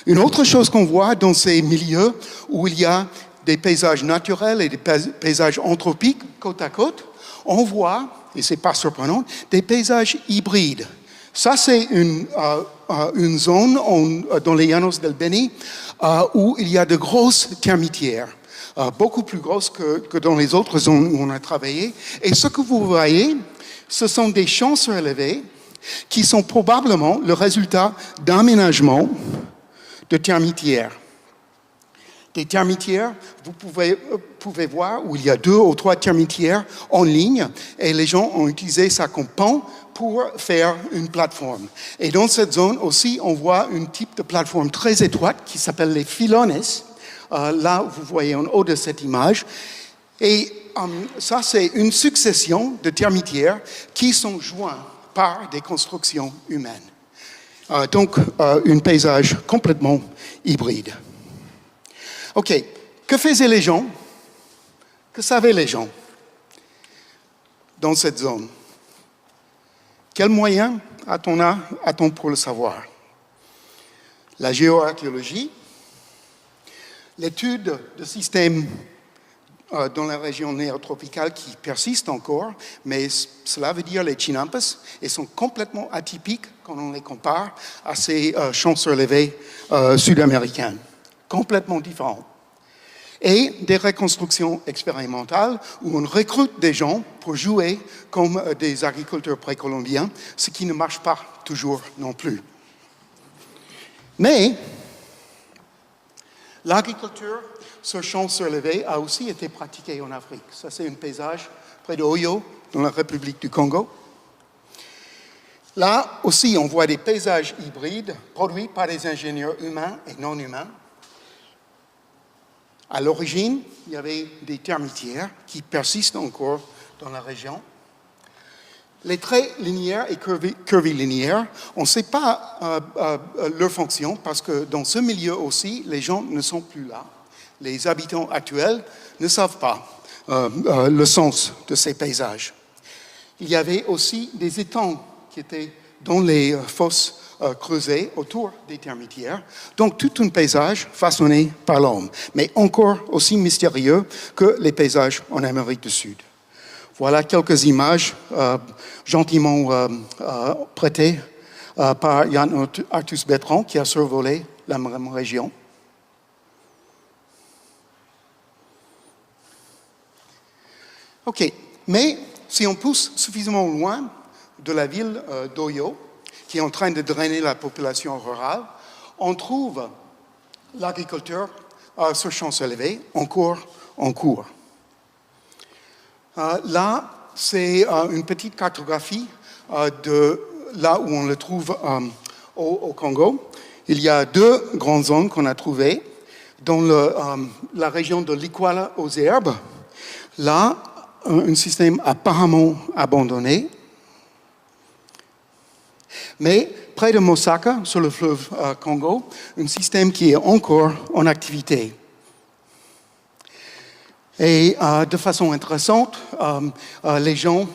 Une autre chose qu'on voit dans ces milieux où il y a des paysages naturels et des paysages anthropiques côte à côte, on voit, et c'est pas surprenant, des paysages hybrides. Ça, c'est une zone dans les Llanos del Beni où il y a de grosses termitières, beaucoup plus grosses que dans les autres zones où on a travaillé. Et ce que vous voyez, ce sont des champs surélevés qui sont probablement le résultat d'aménagements de termitières. Des termitières, vous pouvez voir où il y a 2 ou 3 termitières en ligne et les gens ont utilisé ça comme pont pour faire une plateforme. Et dans cette zone aussi, on voit un type de plateforme très étroite qui s'appelle les filones. Là, vous voyez en haut de cette image. Et ça, c'est une succession de termitières qui sont joints par des constructions humaines. Donc, un paysage complètement hybride. OK. Que faisaient les gens? Que savaient les gens dans cette zone? Quels moyens a-t-on pour le savoir? La géoarchéologie, l'étude de systèmes dans la région néotropicale qui persistent encore, mais cela veut dire les chinampas, et sont complètement atypiques quand on les compare à ces champs surélevés sud-américains, complètement différents. Et des reconstructions expérimentales où on recrute des gens pour jouer comme des agriculteurs précolombiens, ce qui ne marche pas toujours non plus. Mais l'agriculture sur champs surélevés a aussi été pratiquée en Afrique. Ça, c'est un paysage près de Oyo, dans la République du Congo. Là aussi, on voit des paysages hybrides produits par des ingénieurs humains et non humains. À l'origine, il y avait des termitières qui persistent encore dans la région. Les traits linéaires et curvilinéaires, on ne sait pas leur fonction parce que dans ce milieu aussi, les gens ne sont plus là. Les habitants actuels ne savent pas le sens de ces paysages. Il y avait aussi des étangs qui étaient dans les fosses creusées autour des termitières. Donc tout un paysage façonné par l'homme, mais encore aussi mystérieux que les paysages en Amérique du Sud. Voilà quelques images gentiment prêtées par Jan Arthus Bertrand qui a survolé la même région. OK, mais si on pousse suffisamment loin de la ville d'Oyo, qui est en train de drainer la population rurale, on trouve l'agriculture sur champs élevés encore en cours. Là, c'est une petite cartographie de là où on le trouve au Congo. Il y a deux grandes zones qu'on a trouvées. Dans la région de l'Ikwala aux herbes, là, un système apparemment abandonné. Mais près de Mosaka, sur le fleuve Congo, un système qui est encore en activité. Et de façon intéressante, les gens,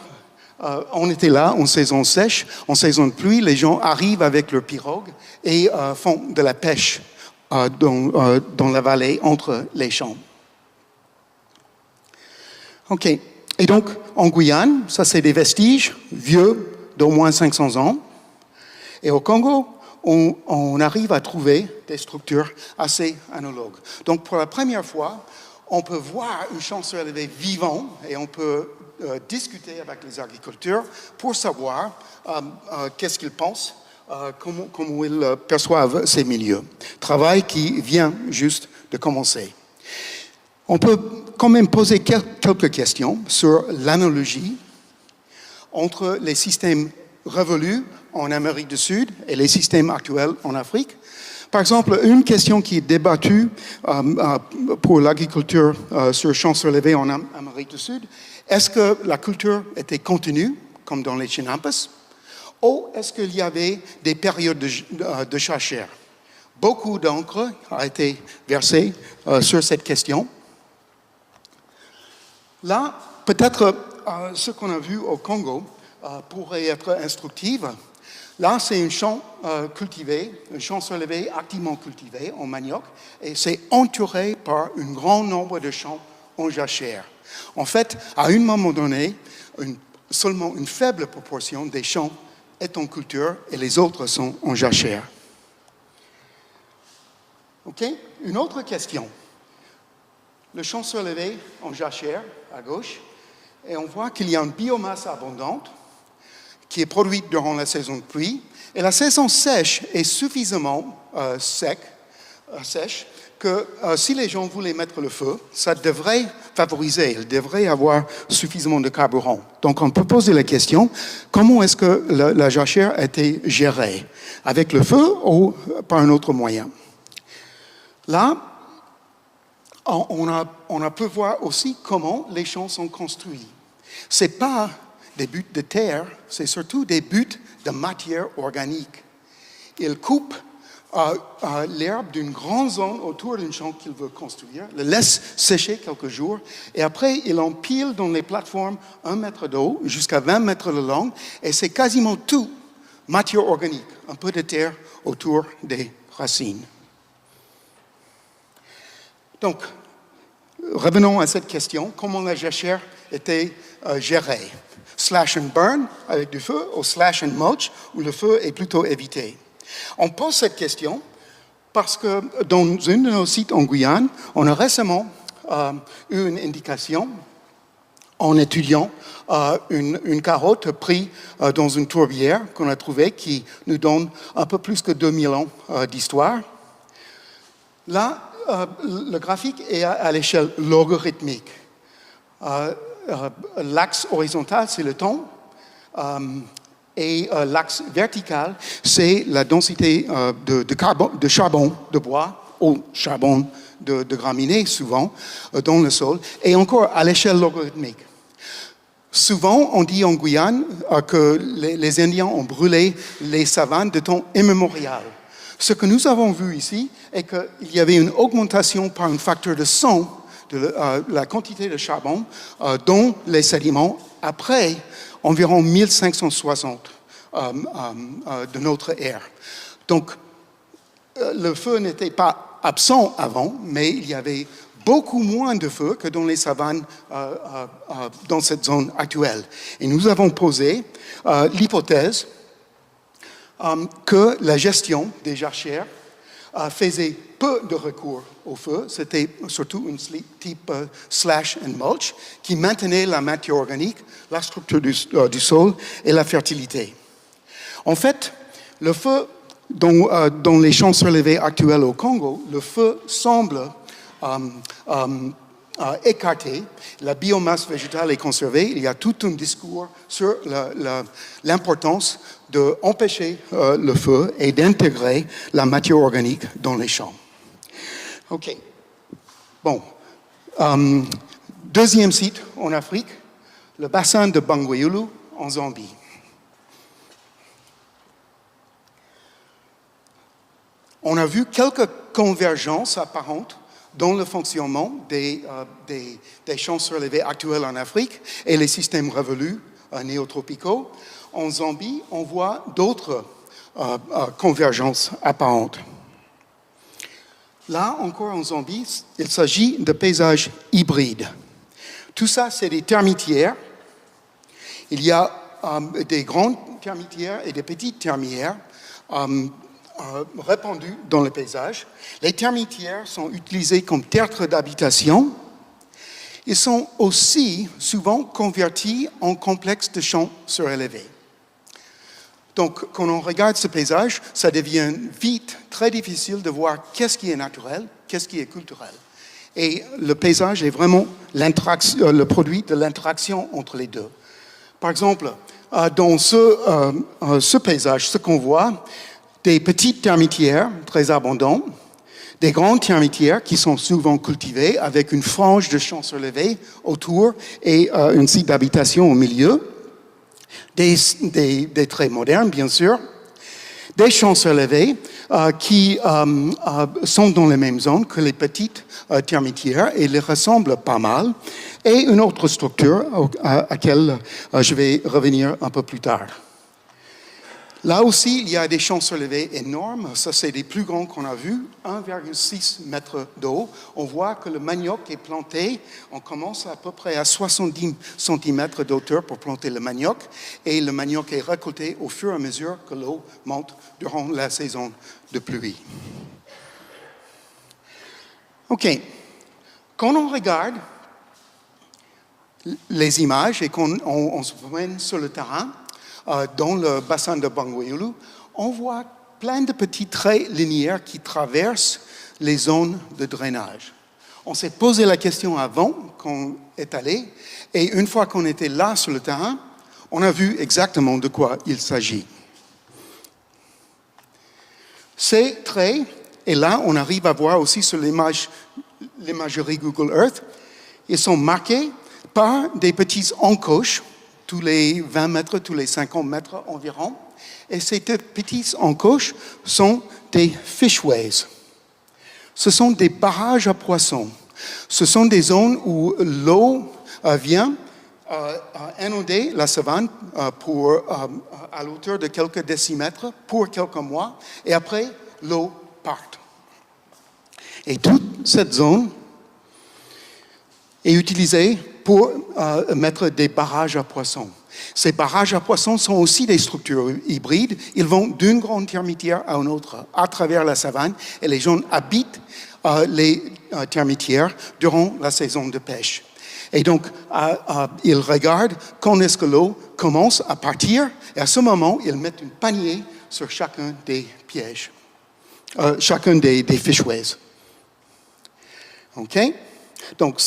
on était là en saison sèche, en saison de pluie, les gens arrivent avec leurs pirogues et font de la pêche dans la vallée entre les champs. OK. Et donc, en Guyane, ça c'est des vestiges vieux d'au moins 500 ans. Et au Congo, on arrive à trouver des structures assez analogues. Donc, pour la première fois, on peut voir un champ surélevé vivant et on peut discuter avec les agriculteurs pour savoir qu'est-ce qu'ils pensent, comment ils perçoivent ces milieux. Travail qui vient juste de commencer. On peut quand même poser quelques questions sur l'analogie entre les systèmes révolus en Amérique du Sud et les systèmes actuels en Afrique. Par exemple, une question qui est débattue pour l'agriculture sur champs surélevés en Amérique du Sud, est-ce que la culture était continue, comme dans les chinampas, ou est-ce qu'il y avait des périodes de jachère? Beaucoup d'encre a été versée sur cette question. Là, peut-être ce qu'on a vu au Congo pourrait être instructif. Là, c'est un champ cultivé, un champ surélevé activement cultivé en manioc, et c'est entouré par un grand nombre de champs en jachère. En fait, à un moment donné, seulement une faible proportion des champs est en culture et les autres sont en jachère. OK? Une autre question. Le champ surélevé en jachère, à gauche, et on voit qu'il y a une biomasse abondante qui est produite durant la saison de pluie, et la saison sèche est suffisamment sèche que si les gens voulaient mettre le feu, ça devrait favoriser, il devrait avoir suffisamment de carburant. Donc on peut poser la question, comment est-ce que la jachère a été gérée? Avec le feu ou par un autre moyen? Là, on peut voir aussi comment les champs sont construits. Ce n'est pas des buts de terre, c'est surtout des buts de matière organique. Ils coupent l'herbe d'une grande zone autour d'un champ qu'ils veulent construire, le laissent sécher quelques jours, et après, ils empilent dans les plateformes 1 mètre de haut jusqu'à 20 mètres de long, et c'est quasiment tout matière organique, un peu de terre autour des racines. Donc, revenons à cette question, comment la jachère était gérée? Slash and burn avec du feu ou slash and mulch où le feu est plutôt évité? On pose cette question parce que dans un de nos sites en Guyane, on a récemment eu une indication en étudiant une carotte prise dans une tourbière qu'on a trouvée qui nous donne un peu plus que 2000 ans d'histoire. Là, le graphique est à l'échelle logarithmique. L'axe horizontal, c'est le temps, et l'axe vertical, c'est la densité de charbon de bois ou charbon de graminées, souvent, dans le sol, et encore à l'échelle logarithmique. Souvent, on dit en Guyane que les Indiens ont brûlé les savanes de temps immémorial. Ce que nous avons vu ici est qu'il y avait une augmentation par un facteur de 100 de la quantité de charbon dans les sédiments après environ 1560 de notre ère. Donc, le feu n'était pas absent avant, mais il y avait beaucoup moins de feu que dans les savanes dans cette zone actuelle. Et nous avons posé l'hypothèse que la gestion des jachères faisait peu de recours au feu. C'était surtout une type slash and mulch qui maintenait la matière organique, la structure du sol et la fertilité. En fait, le feu dans les champs surélevés actuels au Congo, le feu semble écarté, la biomasse végétale est conservée. Il y a tout un discours sur l'importance d'empêcher le feu et d'intégrer la matière organique dans les champs. OK. Bon. Deuxième site en Afrique, le bassin de Bangweulu en Zambie. On a vu quelques convergences apparentes dans le fonctionnement des champs surélevés actuels en Afrique et les systèmes révolus néotropicaux. En Zambie, on voit d'autres convergences apparentes. Là, encore en Zambie, il s'agit de paysages hybrides. Tout ça, c'est des termitières. Il y a des grandes termitières et des petites termitières répandues dans le paysage. Les termitières sont utilisées comme tertres d'habitation. Ils sont aussi souvent convertis en complexes de champs surélevés. Donc, quand on regarde ce paysage, ça devient vite très difficile de voir qu'est-ce qui est naturel, qu'est-ce qui est culturel. Et le paysage est vraiment le produit de l'interaction entre les deux. Par exemple, dans ce paysage, ce qu'on voit, des petites termitières très abondantes, des grandes termitières qui sont souvent cultivées avec une frange de champs surélevés autour et un site d'habitation au milieu. Des traits modernes, bien sûr, des champs surélevés qui sont dans les mêmes zones que les petites termitières et les ressemblent pas mal, et une autre structure à laquelle je vais revenir un peu plus tard. Là aussi, il y a des champs surélevés énormes. Ça, c'est les plus grands qu'on a vus, 1,6 mètres d'eau. On voit que le manioc est planté. On commence à peu près à 70 cm d'auteur pour planter le manioc. Et le manioc est récolté au fur et à mesure que l'eau monte durant la saison de pluie. OK. Quand on regarde les images et qu'on se promène sur le terrain, dans le bassin de Bangweulu, on voit plein de petits traits linéaires qui traversent les zones de drainage. On s'est posé la question avant qu'on est allé, et une fois qu'on était là sur le terrain, on a vu exactement de quoi il s'agit. Ces traits, et là on arrive à voir aussi sur l'imagerie Google Earth, ils sont marqués par des petites encoches tous les 20 mètres, tous les 50 mètres environ. Et ces petites encoches sont des fishways. Ce sont des barrages à poissons. Ce sont des zones où l'eau vient inonder la savane à l'auteur de quelques décimètres pour quelques mois, et après, l'eau partent. Et toute cette zone est utilisée pour mettre des barrages à poissons. Ces barrages à poissons sont aussi des structures hybrides. Ils vont d'une grande termitière à une autre, à travers la savane, et les gens habitent les termitières durant la saison de pêche. Et donc, ils regardent quand est-ce que l'eau commence à partir, et à ce moment, ils mettent un panier sur chacun des pièges, chacun des fishways. OK? Donc,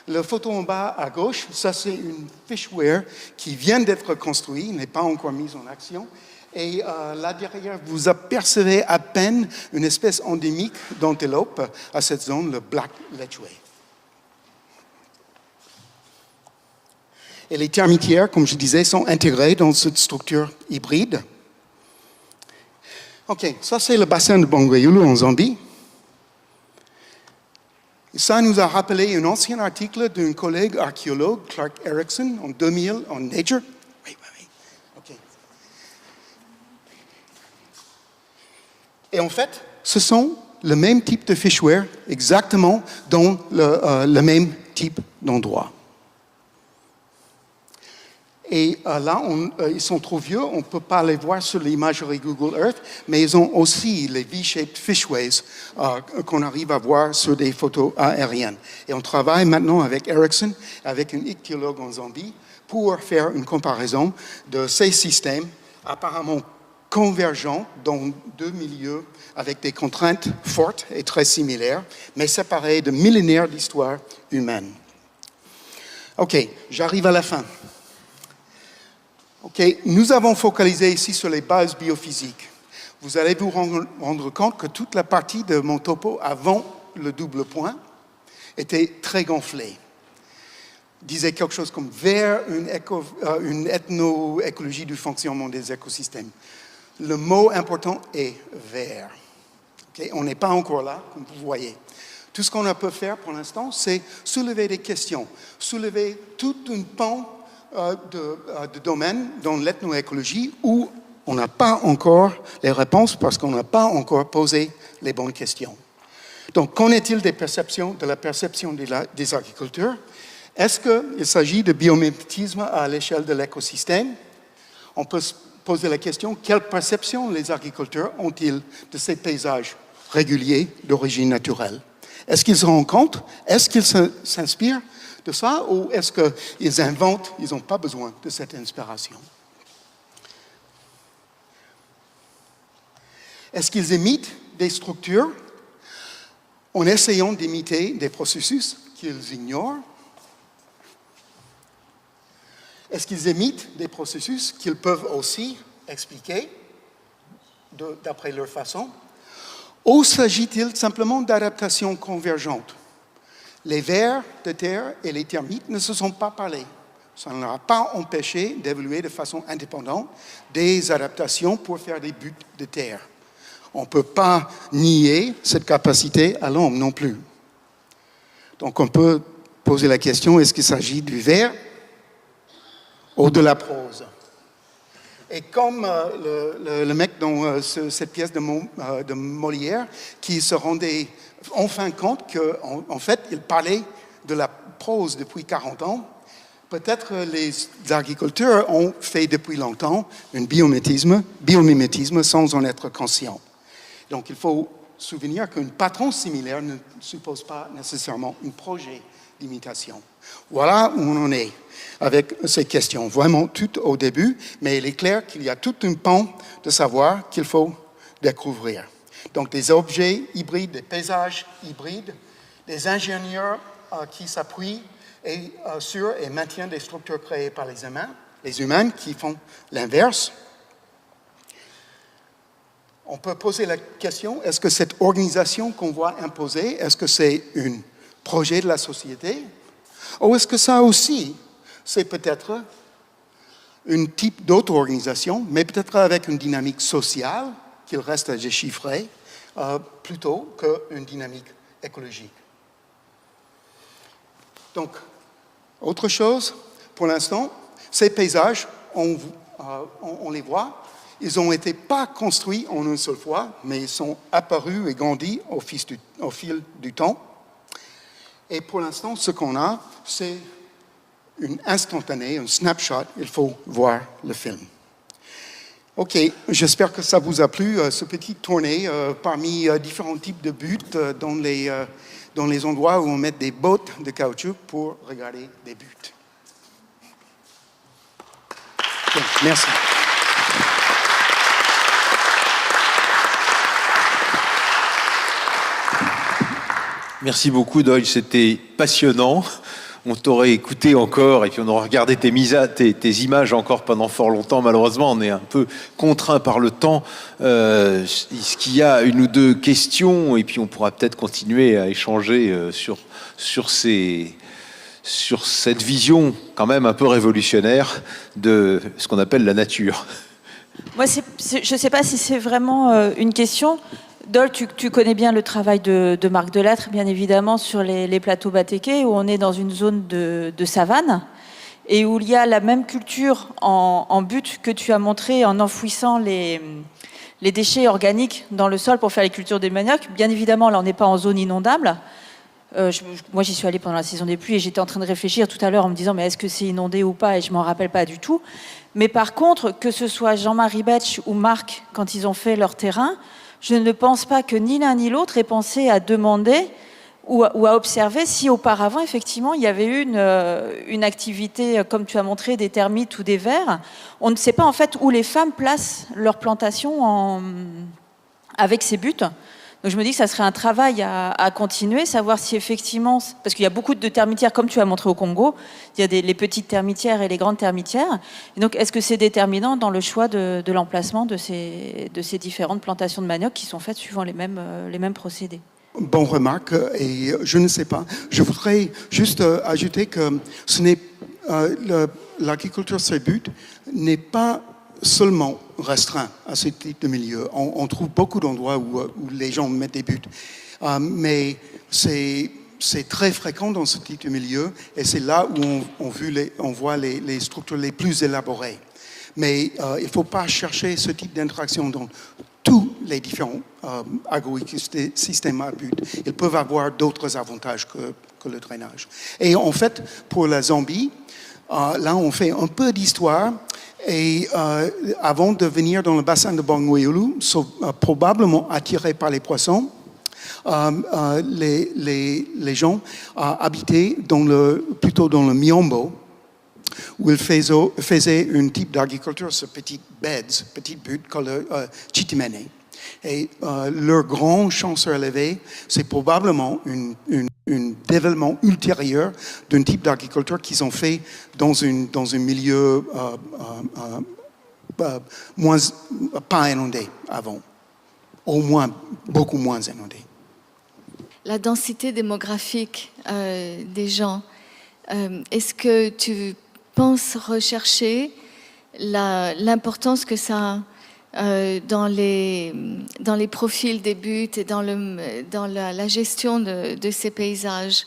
la photo en bas à gauche, ça c'est une fishway qui vient d'être construite, n'est pas encore mise en action. Et là derrière, vous apercevez à peine une espèce endémique d'antilope à cette zone, le Black Ledgeway. Et les termitières, comme je disais, sont intégrées dans cette structure hybride. OK, ça c'est le bassin de Bangweulu en Zambie. Ça nous a rappelé un ancien article d'un collègue archéologue, Clark Erickson, en 2000, en Nature. Oui. OK. Et en fait, ce sont le même type de fishware, exactement dans le même type d'endroit. Et là, ils sont trop vieux, on ne peut pas les voir sur l'imagerie Google Earth, mais ils ont aussi les V-shaped fishways qu'on arrive à voir sur des photos aériennes. Et on travaille maintenant avec Erickson, avec un ichthyologue en Zambie, pour faire une comparaison de ces systèmes apparemment convergents dans deux milieux avec des contraintes fortes et très similaires, mais séparés de millénaires d'histoire humaine. OK, j'arrive à la fin. Okay. Nous avons focalisé ici sur les bases biophysiques. Vous allez vous rendre compte que toute la partie de mon topo avant le double point était très gonflée. Disait quelque chose comme vers une ethno-écologie du fonctionnement des écosystèmes. Le mot important est vers. Okay. On n'est pas encore là, comme vous voyez. Tout ce qu'on peut faire pour l'instant, c'est soulever des questions, soulever toute une pan de domaines dans l'ethnoécologie où on n'a pas encore les réponses parce qu'on n'a pas encore posé les bonnes questions. Donc, qu'en est-il de la perception des agriculteurs? Est-ce qu'il s'agit de biomimétisme à l'échelle de l'écosystème? On peut se poser la question, quelle perception les agriculteurs ont-ils de ces paysages réguliers d'origine naturelle? Est-ce qu'ils se rendent compte? Est-ce qu'ils s'inspirent de ça, ou est-ce qu'ils inventent, ils n'ont pas besoin de cette inspiration? Est-ce qu'ils imitent des structures en essayant d'imiter des processus qu'ils ignorent? Est-ce qu'ils imitent des processus qu'ils peuvent aussi expliquer d'après leur façon? Ou s'agit-il simplement d'adaptations convergentes? Les vers de terre et les termites ne se sont pas parlé. Ça ne leur a pas empêché d'évoluer de façon indépendante des adaptations pour faire des buts de terre. On ne peut pas nier cette capacité à l'homme non plus. Donc on peut poser la question, est-ce qu'il s'agit du vers ou de la prose? Et comme le mec dans cette pièce de Molière qui se rendait enfin compte qu'en fait, il parlait de la prose depuis 40 ans, peut-être les agriculteurs ont fait depuis longtemps un biomimétisme sans en être conscients. Donc il faut se souvenir qu'un patron similaire ne suppose pas nécessairement un projet d'imitation. Voilà où on en est avec ces questions, vraiment tout au début, mais il est clair qu'il y a tout un pan de savoir qu'il faut découvrir. Donc des objets hybrides, des paysages hybrides, des ingénieurs qui s'appuient sur et maintiennent des structures créées par les humains qui font l'inverse. On peut poser la question, est-ce que cette organisation qu'on voit imposer, est-ce que c'est un projet de la société? Ou est-ce que ça aussi, c'est peut-être un type d'auto-organisation, mais peut-être avec une dynamique sociale qu'il reste à déchiffrer, plutôt qu'une dynamique écologique. Donc, autre chose, pour l'instant, ces paysages, on les voit, Ils n'ont été pas construits en une seule fois, mais ils sont apparus et grandis au fil du temps. Et pour l'instant, ce qu'on a, c'est une instantanée, un snapshot. Il faut voir le film. OK, j'espère que ça vous a plu, ce petit tournée parmi différents types de buts dans les endroits où on met des bottes de caoutchouc pour regarder des buts. Okay, merci. Merci beaucoup, Doyle, c'était passionnant. On t'aurait écouté encore et puis on aurait regardé tes images encore pendant fort longtemps. Malheureusement, on est un peu contraint par le temps. Est-ce qu'il y a une ou deux questions et puis on pourra peut-être continuer à échanger sur cette vision quand même un peu révolutionnaire de ce qu'on appelle la nature. Moi, je ne sais pas si c'est vraiment une question. Dol, tu connais bien le travail de Marc Delattre, bien évidemment, sur les plateaux Batéké, où on est dans une zone de savane et où il y a la même culture en butte que tu as montré en enfouissant les déchets organiques dans le sol pour faire les cultures des maniocs. Bien évidemment, là, on n'est pas en zone inondable. Moi, j'y suis allée pendant la saison des pluies et j'étais en train de réfléchir tout à l'heure en me disant mais est-ce que c'est inondé ou pas, et je m'en rappelle pas du tout. Mais par contre, que ce soit Jean-Marie Betsch ou Marc, quand ils ont fait leur terrain, je ne pense pas que ni l'un ni l'autre ait pensé à demander ou à observer si auparavant, effectivement, il y avait eu une activité, comme tu as montré, des termites ou des vers. On ne sait pas en fait où les femmes placent leur plantation avec ces buts. Donc je me dis que ça serait un travail à continuer, savoir si effectivement, parce qu'il y a beaucoup de termitières, comme tu as montré au Congo, il y a les petites termitières et les grandes termitières. Et donc est-ce que c'est déterminant dans le choix de l'emplacement de ces différentes plantations de manioc qui sont faites suivant les mêmes procédés? Bonne remarque, et je ne sais pas. Je voudrais juste ajouter que l'agriculture sur but n'est pas seulement restreint à ce type de milieu. On trouve beaucoup d'endroits où les gens mettent des buts. Mais c'est très fréquent dans ce type de milieu et c'est là où on voit les structures les plus élaborées. Mais il ne faut pas chercher ce type d'interaction dans tous les différents agro-systèmes à but. Ils peuvent avoir d'autres avantages que le drainage. Et en fait, pour la Zambie, là, on fait un peu d'histoire. Et avant de venir dans le bassin de Bangweulu, probablement attirés par les poissons, les gens habitaient plutôt dans le Miombo, où ils faisaient un type d'agriculture sur petites beds, petites buttes, comme le chitimene. Et leur grand champ surélevé, c'est probablement un développement ultérieur d'un type d'agriculture qu'ils ont fait dans un milieu pas inondé avant, au moins beaucoup moins inondé. La densité démographique des gens, est-ce que tu penses rechercher l'importance que ça a dans les profils des buts et dans la gestion de ces paysages,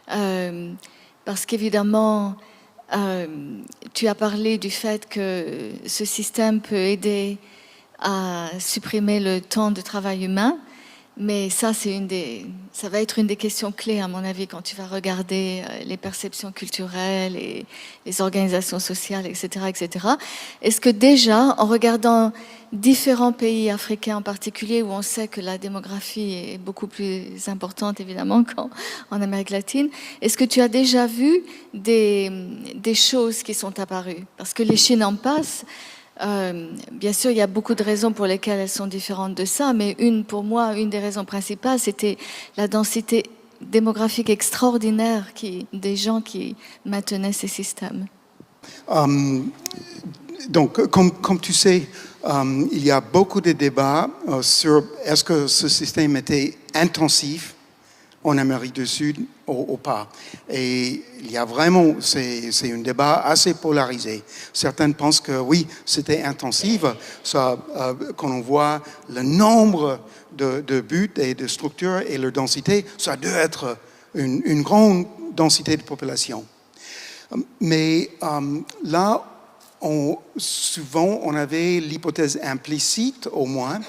parce qu'évidemment tu as parlé du fait que ce système peut aider à supprimer le temps de travail humain, mais ça va être une des questions clés à mon avis quand tu vas regarder les perceptions culturelles et les organisations sociales, etc., etc. Est-ce que déjà, en regardant différents pays africains en particulier, où on sait que la démographie est beaucoup plus importante évidemment qu'en Amérique latine, est-ce que tu as déjà vu des choses qui sont apparues? Parce que les Chines en passent. Bien sûr, il y a beaucoup de raisons pour lesquelles elles sont différentes de ça, mais pour moi, une des raisons principales, c'était la densité démographique extraordinaire des gens qui maintenaient ces systèmes. Donc, comme tu sais, il y a beaucoup de débats sur est-ce que ce système était intensif en Amérique du Sud ou pas. Et il y a vraiment, c'est un débat assez polarisé. Certains pensent que oui, c'était intensif. Ça, quand on voit le nombre de buts et de structures et leur densité, ça doit être une grande densité de population. Mais là, souvent, on avait l'hypothèse implicite, au moins,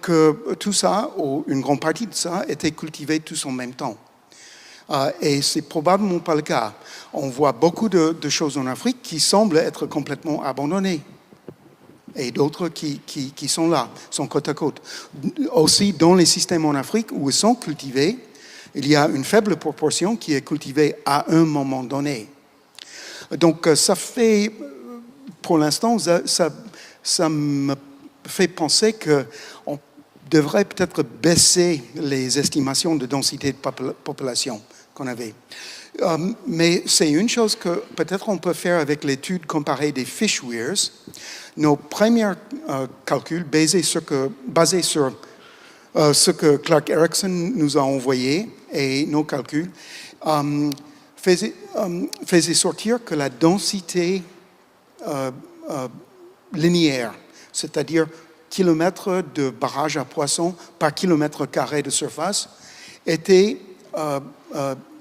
que tout ça, ou une grande partie de ça, était cultivé tous en même temps. Et c'est probablement pas le cas. On voit beaucoup de choses en Afrique qui semblent être complètement abandonnées. Et d'autres qui sont là, sont côte à côte. Aussi, dans les systèmes en Afrique où ils sont cultivés, il y a une faible proportion qui est cultivée à un moment donné. Donc, ça fait, pour l'instant, ça me fait penser qu'on devrait peut-être baisser les estimations de densité de population qu'on avait. Mais c'est une chose que peut-être on peut faire avec l'étude comparée des fish weirs. Nos premiers calculs basés sur ce que Clark Erickson nous a envoyé et nos calculs faisaient sortir que la densité linéaire, c'est-à-dire kilomètres de barrage à poissons par kilomètre carré de surface, était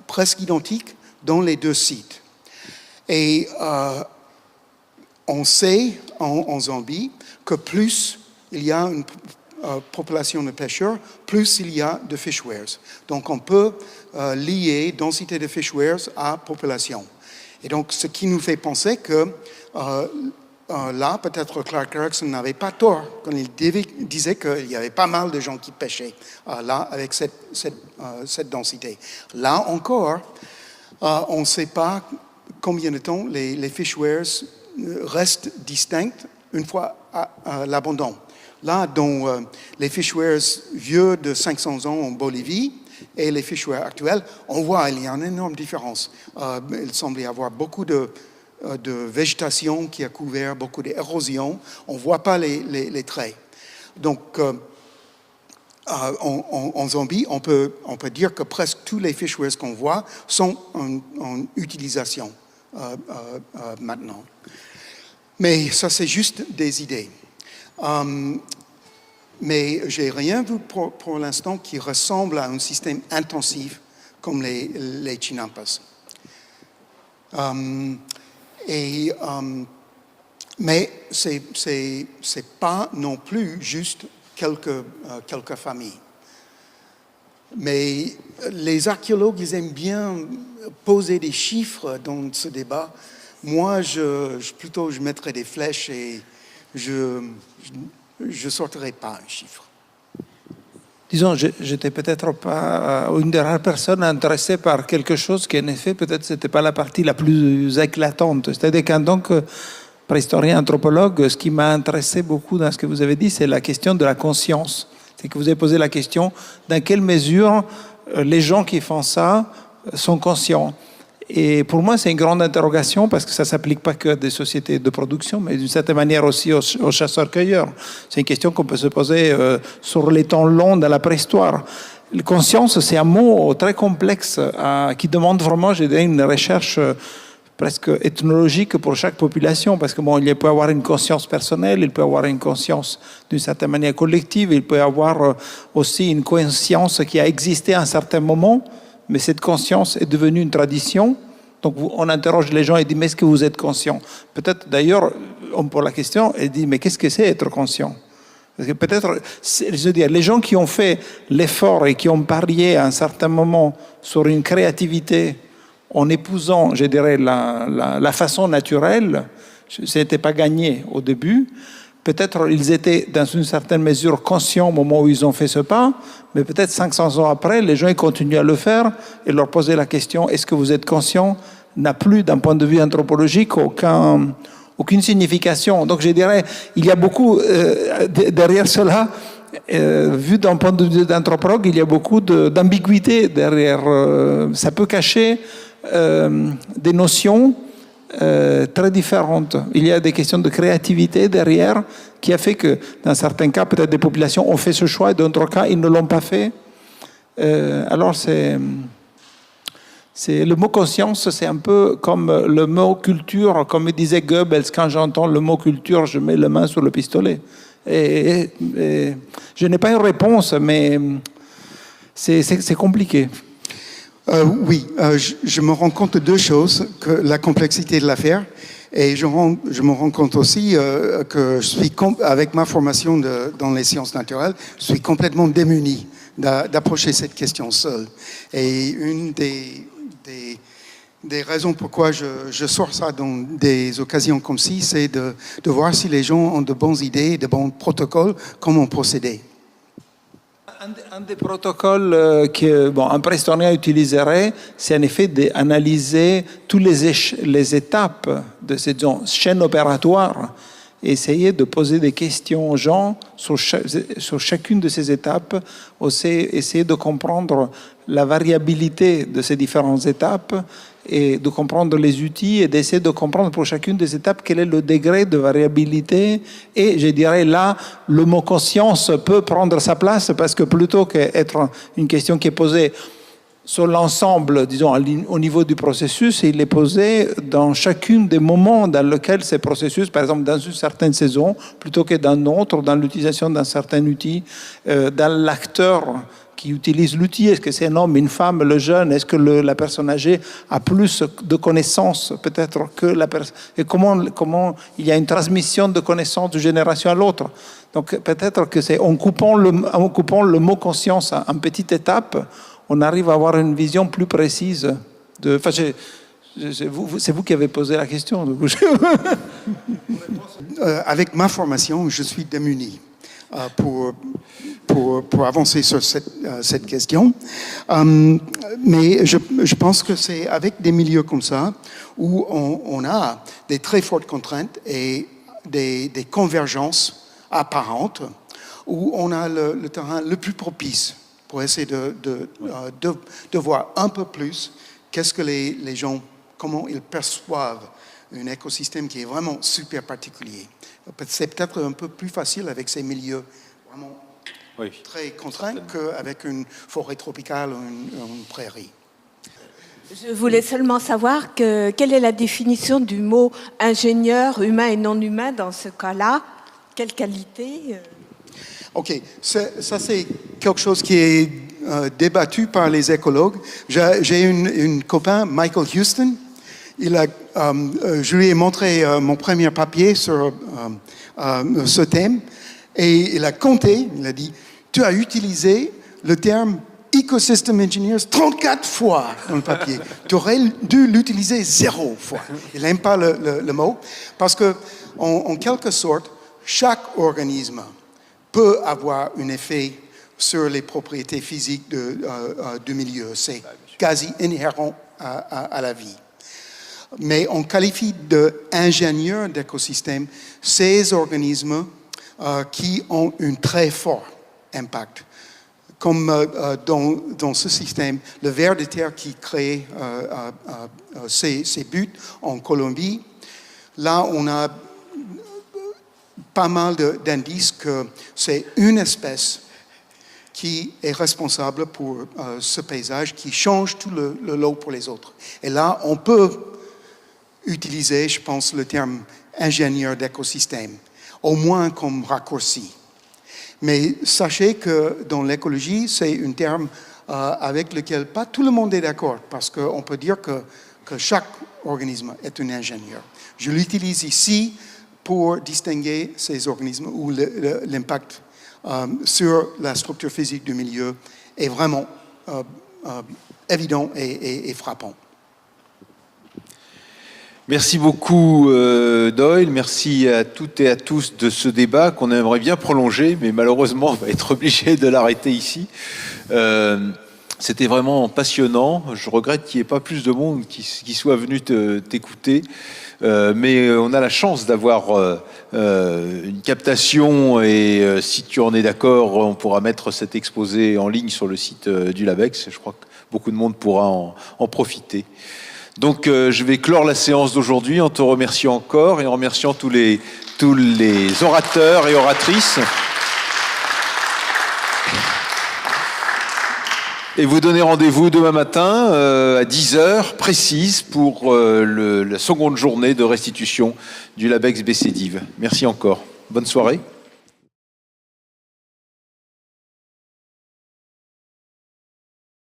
presque identique dans les deux sites. Et on sait en Zambie que plus il y a une population de pêcheurs, plus il y a de fish weirs. Donc on peut lier densité de fish weirs à population. Et donc ce qui nous fait penser que là, peut-être Clark Erickson n'avait pas tort quand il disait qu'il y avait pas mal de gens qui pêchaient là avec cette densité. Là encore, on ne sait pas combien de temps les fish weirs restent distincts une fois à l'abandon. Là, dans les fish weirs vieux de 500 ans en Bolivie et les fish weirs actuels, on voit qu'il y a une énorme différence. Il semble y avoir beaucoup de végétation qui a couvert, beaucoup d'érosion. On ne voit pas les traits. Donc, en Zambie, on peut dire que presque tous les fish weirs qu'on voit sont en utilisation maintenant. Mais ça, c'est juste des idées. Mais je n'ai rien vu pour l'instant qui ressemble à un système intensif comme les chinampas. Mais c'est pas non plus juste quelques familles. Mais les archéologues, ils aiment bien poser des chiffres dans ce débat. Moi, je mettrais des flèches et je sortirais pas un chiffre. Disons, j'étais peut-être pas une des rares personnes intéressées par quelque chose qui, en effet, peut-être c'était pas la partie la plus éclatante. C'est-à-dire qu'en tant que préhistorien anthropologue, ce qui m'a intéressé beaucoup dans ce que vous avez dit, c'est la question de la conscience. C'est que vous avez posé la question dans quelle mesure les gens qui font ça sont conscients. Et pour moi, c'est une grande interrogation parce que ça ne s'applique pas que à des sociétés de production, mais d'une certaine manière aussi aux chasseurs-cueilleurs. C'est une question qu'on peut se poser sur les temps longs de la préhistoire. La conscience, c'est un mot très complexe qui demande vraiment, je dirais, une recherche presque ethnologique pour chaque population, parce que bon, il peut avoir une conscience personnelle, il peut avoir une conscience d'une certaine manière collective, il peut avoir aussi une conscience qui a existé à un certain moment, mais cette conscience est devenue une tradition. Donc on interroge les gens et dit mais est-ce que vous êtes conscient? Peut-être d'ailleurs on pose la question et dit mais qu'est-ce que c'est être conscient? Parce que peut-être, je veux dire, les gens qui ont fait l'effort et qui ont parié à un certain moment sur une créativité en épousant, je dirais, la façon naturelle, ce n'était pas gagné au début. Peut-être ils étaient dans une certaine mesure conscients au moment où ils ont fait ce pas, mais peut-être 500 ans après, les gens ils continuent à le faire et leur poser la question « Est-ce que vous êtes conscient ?» n'a plus, d'un point de vue anthropologique, aucune signification. Donc je dirais, il y a beaucoup, derrière cela, vu d'un point de vue d'anthropologue, il y a beaucoup d'ambiguïté derrière. Ça peut cacher des notions très différentes. Il y a des questions de créativité derrière qui a fait que, dans certains cas, peut-être des populations ont fait ce choix et dans d'autres cas, ils ne l'ont pas fait. Alors, le mot conscience, c'est un peu comme le mot culture, comme disait Goebbels, quand j'entends le mot culture, je mets la main sur le pistolet. Et je n'ai pas une réponse, mais c'est compliqué. Oui, je me rends compte de deux choses, que la complexité de l'affaire Et je me rends compte aussi que je suis, avec ma formation dans les sciences naturelles, je suis complètement démuni d'approcher cette question seule. Et une des raisons pourquoi je sors ça dans des occasions comme ci, c'est de voir si les gens ont de bonnes idées, de bons protocoles, comment procéder. Un des protocoles qu'un préhistorien utiliserait, c'est en effet d'analyser toutes les étapes de cette chaîne opératoire et essayer de poser des questions aux gens sur chacune de ces étapes, aussi essayer de comprendre la variabilité de ces différentes étapes et de comprendre les outils et d'essayer de comprendre pour chacune des étapes quel est le degré de variabilité. Et je dirais là, le mot conscience peut prendre sa place parce que plutôt qu'être une question qui est posée sur l'ensemble, disons, au niveau du processus, il est posé dans chacun des moments dans lesquels ces processus, par exemple dans une certaine saison, plutôt que dans d'autres, dans l'utilisation d'un certain outil, dans l'acteur qui utilise l'outil, est-ce que c'est un homme, une femme, le jeune, est-ce que la personne âgée a plus de connaissances peut-être que la personne, et comment il y a une transmission de connaissances d'une génération à l'autre. Donc peut-être que c'est en coupant le mot conscience en petites étapes, on arrive à avoir une vision plus précise. C'est vous qui avez posé la question. Avec ma formation, je suis démuni pour avancer sur cette question. Mais je pense que c'est avec des milieux comme ça où on a des très fortes contraintes et des convergences apparentes, où on a le terrain le plus propice pour essayer de voir un peu plus qu'est-ce que les gens, comment ils perçoivent un écosystème qui est vraiment super particulier. C'est peut-être un peu plus facile avec ces milieux vraiment très contraints qu'avec une forêt tropicale ou une prairie. Je voulais seulement savoir quelle est la définition du mot ingénieur, humain et non humain dans ce cas-là. Quelle qualité OK, ça c'est quelque chose qui est débattu par les écologues. J'ai une copain, Michael Houston. Je lui ai montré mon premier papier sur ce thème et il a compté, il a dit, tu as utilisé le terme Ecosystem Engineers 34 fois dans le papier. Tu aurais dû l'utiliser 0 fois. Il n'aime pas le mot parce que, en quelque sorte, chaque organisme peut avoir un effet sur les propriétés physiques du milieu. C'est quasi inhérent à la vie. Mais on qualifie d'ingénieurs d'écosystèmes ces organismes qui ont un très fort impact. Comme dans ce système, le ver de terre qui crée ces buttes en Colombie, là on a pas mal d'indices que c'est une espèce qui est responsable pour ce paysage, qui change tout le lot pour les autres. Et là, on peut utiliser, je pense, le terme ingénieur d'écosystème, au moins comme raccourci. Mais sachez que dans l'écologie, c'est un terme avec lequel pas tout le monde est d'accord, parce qu'on peut dire que chaque organisme est un ingénieur. Je l'utilise ici pour distinguer ces organismes où l'impact sur la structure physique du milieu est vraiment évident et frappant. Merci beaucoup Doyle, merci à toutes et à tous de ce débat qu'on aimerait bien prolonger, mais malheureusement on va être obligé de l'arrêter ici. C'était vraiment passionnant, je regrette qu'il n'y ait pas plus de monde qui soit venu t'écouter, mais on a la chance d'avoir une captation et si tu en es d'accord, on pourra mettre cet exposé en ligne sur le site du LabEx, je crois que beaucoup de monde pourra en profiter. Donc je vais clore la séance d'aujourd'hui en te remerciant encore et en remerciant tous les orateurs et oratrices. Et vous donnez rendez-vous demain matin à 10h précise pour la seconde journée de restitution du LabEx BCDIV. Merci encore. Bonne soirée.